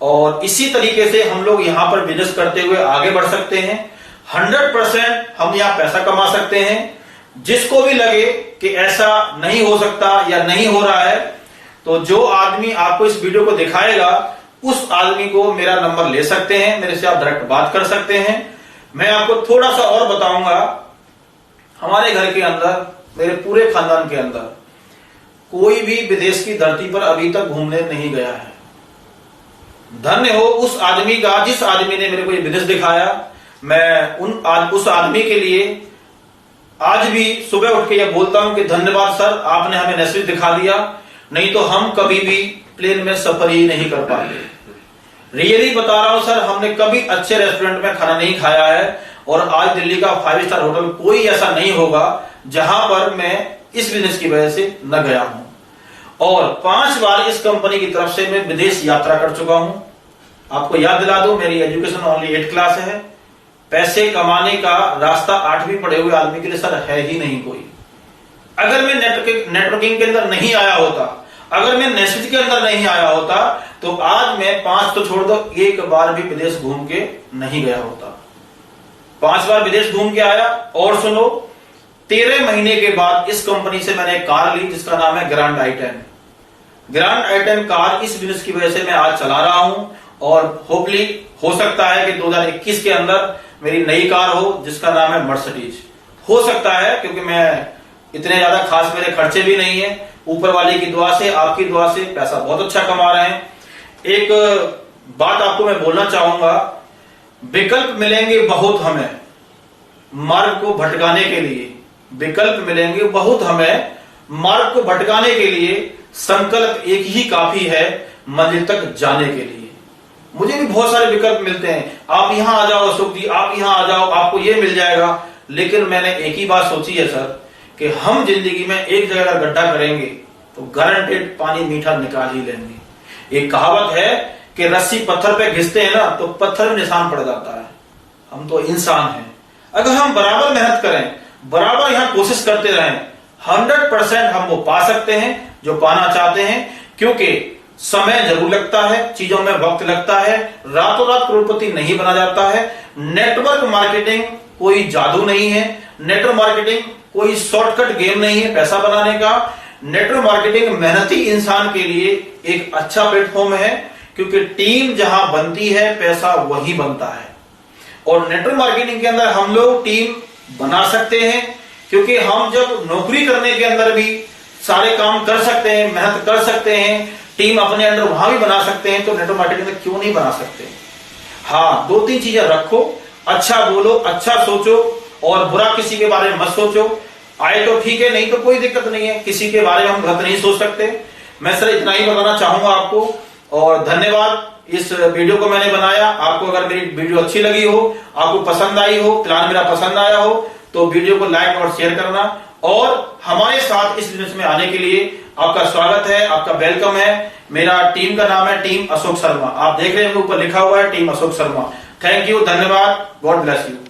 और इसी तरीके से हम लोग यहां पर बिजनेस करते हुए आगे बढ़ सकते हैं। 100% हम यहां पैसा कमा सकते हैं। जिसको भी लगे कि ऐसा नहीं हो सकता या नहीं हो रहा है, तो जो आदमी आपको इस वीडियो को दिखाएगा उस आदमी को मेरा नंबर ले सकते हैं, मेरे से आप डायरेक्ट बात कर सकते हैं। मैं आपको थोड़ा सा और बताऊंगा, हमारे घर के अंदर, मेरे पूरे खानदान के अंदर कोई भी विदेश की धरती पर अभी तक घूमने नहीं गया है। धन्य हो उस आदमी का जिस आदमी ने मेरे को ये बिजनेस दिखाया। मैं उस आदमी के लिए आज भी सुबह उठ के ये बोलता हूं कि धन्यवाद सर, आपने हमें नेस्विच दिखा दिया, नहीं तो हम कभी भी प्लेन में सफर ही नहीं कर पाते। रियली बता रहा हूं सर, हमने कभी अच्छे रेस्टोरेंट में खाना नहीं खाया है और आज दिल्ली का 5 स्टार होटल कोई ऐसा नहीं होगा जहां पर मैं इस बिजनेस की वजह से न गया हूं। और 5 बार इस कंपनी की तरफ से मैं विदेश यात्रा कर चुका हूं। आपको याद दिला दूं, मेरी एजुकेशन ओनली 8th क्लास है। पैसे कमाने का रास्ता 8वीं पढ़े हुए आदमी के लिए सर है ही नहीं कोई। अगर मैं नेटवर्किंग के अंदर नहीं आया होता, अगर मैं नेस्विच के अंदर नहीं आया होता, तो आज मैं 5 तो छोड़ दो, 1 बार भी विदेश घूम के नहीं गया होता। 5 बार विदेश घूम के आया। और सुनो, 13 महीने के बाद इस कंपनी से मैंने एक कार ली जिसका नाम है grand i10। Grand i10 car इस बिजनेस की वजह से मैं आज चला रहा हूं और होपली हो सकता है कि 2021 के अंदर मेरी नई कार हो जिसका नाम है मर्सिडीज। हो सकता है, क्योंकि मैं इतने ज्यादा खास मेरे खर्चे भी नहीं है, ऊपर वाले की दुआ से, आपकी दुआ से पैसा बहुत अच्छा कमा रहे हैं। एक बात आपको मैं बोलना चाहूंगा, विकल्प मिलेंगे बहुत हमें मार्ग को भटकाने के लिए, विकल्प मिलेंगे बहुत हमें मार्ग को भटकाने के लिए, संकल्प एक ही काफी है मंजिल तक जाने के लिए। मुझे भी बहुत सारे विकल्प मिलते हैं, आप यहां आ जाओ अशोक जी, आप यहां आ जाओ, आपको ये मिल जाएगा। लेकिन मैंने एक ही बात सोची है सर, कि हम जिंदगी में एक जगह अगर गड्ढा करेंगे तो गारंटेड पानी मीठा निकाल ही लेंगे। एक कहावत है कि रस्सी पत्थर पे घिसते हैं ना तो पत्थर में निशान पड़ जाता है। हम तो इंसान हैं, अगर हम बराबर मेहनत करें, बराबर यहां कोशिश करते रहें, 100% हम वो पा सकते हैं जो पाना चाहते हैं। क्योंकि समय जरूर लगता है, चीजों में वक्त लगता है, रातों रात करोड़पति नहीं बना जाता है। नेटवर्क मार्केटिंग कोई जादू नहीं है, नेटवर्क मार्केटिंग कोई शॉर्टकट गेम नहीं है पैसा बनाने का। नेटवर्क मार्केटिंग मेहनती इंसान के लिए एक अच्छा प्लेटफॉर्म है, क्योंकि टीम जहां बनती है पैसा वही बनता है। और नेटवर्क मार्केटिंग के अंदर हम लोग टीम बना सकते हैं, क्योंकि हम जब नौकरी करने के अंदर भी सारे काम कर सकते हैं, मेहनत कर सकते हैं, टीम अपने अंदर वहां भी बना सकते हैं, तो नेटवर्क मार्केटिंग में क्यों नहीं बना सकते। हाँ, 2-3 चीजें रखो, अच्छा बोलो, अच्छा सोचो और बुरा किसी के बारे में मत सोचो। आए तो ठीक है, नहीं तो कोई दिक्कत नहीं है, किसी के बारे में हम गलत नहीं सोच सकते। मैं सर इतना ही बताना चाहूंगा आपको, और धन्यवाद। इस वीडियो को मैंने बनाया, आपको अगर मेरी वीडियो अच्छी लगी हो, आपको पसंद आई हो, प्लान मेरा पसंद आया हो, तो वीडियो को लाइक और शेयर करना और हमारे साथ इस बिजनेस में आने के लिए आपका स्वागत है, आपका वेलकम है। मेरा टीम का नाम है टीम अशोक शर्मा। आप देख रहे हैं ऊपर लिखा हुआ है team Ashok Sharma. Thank you, धन्यवाद, गॉड ब्लेस यू।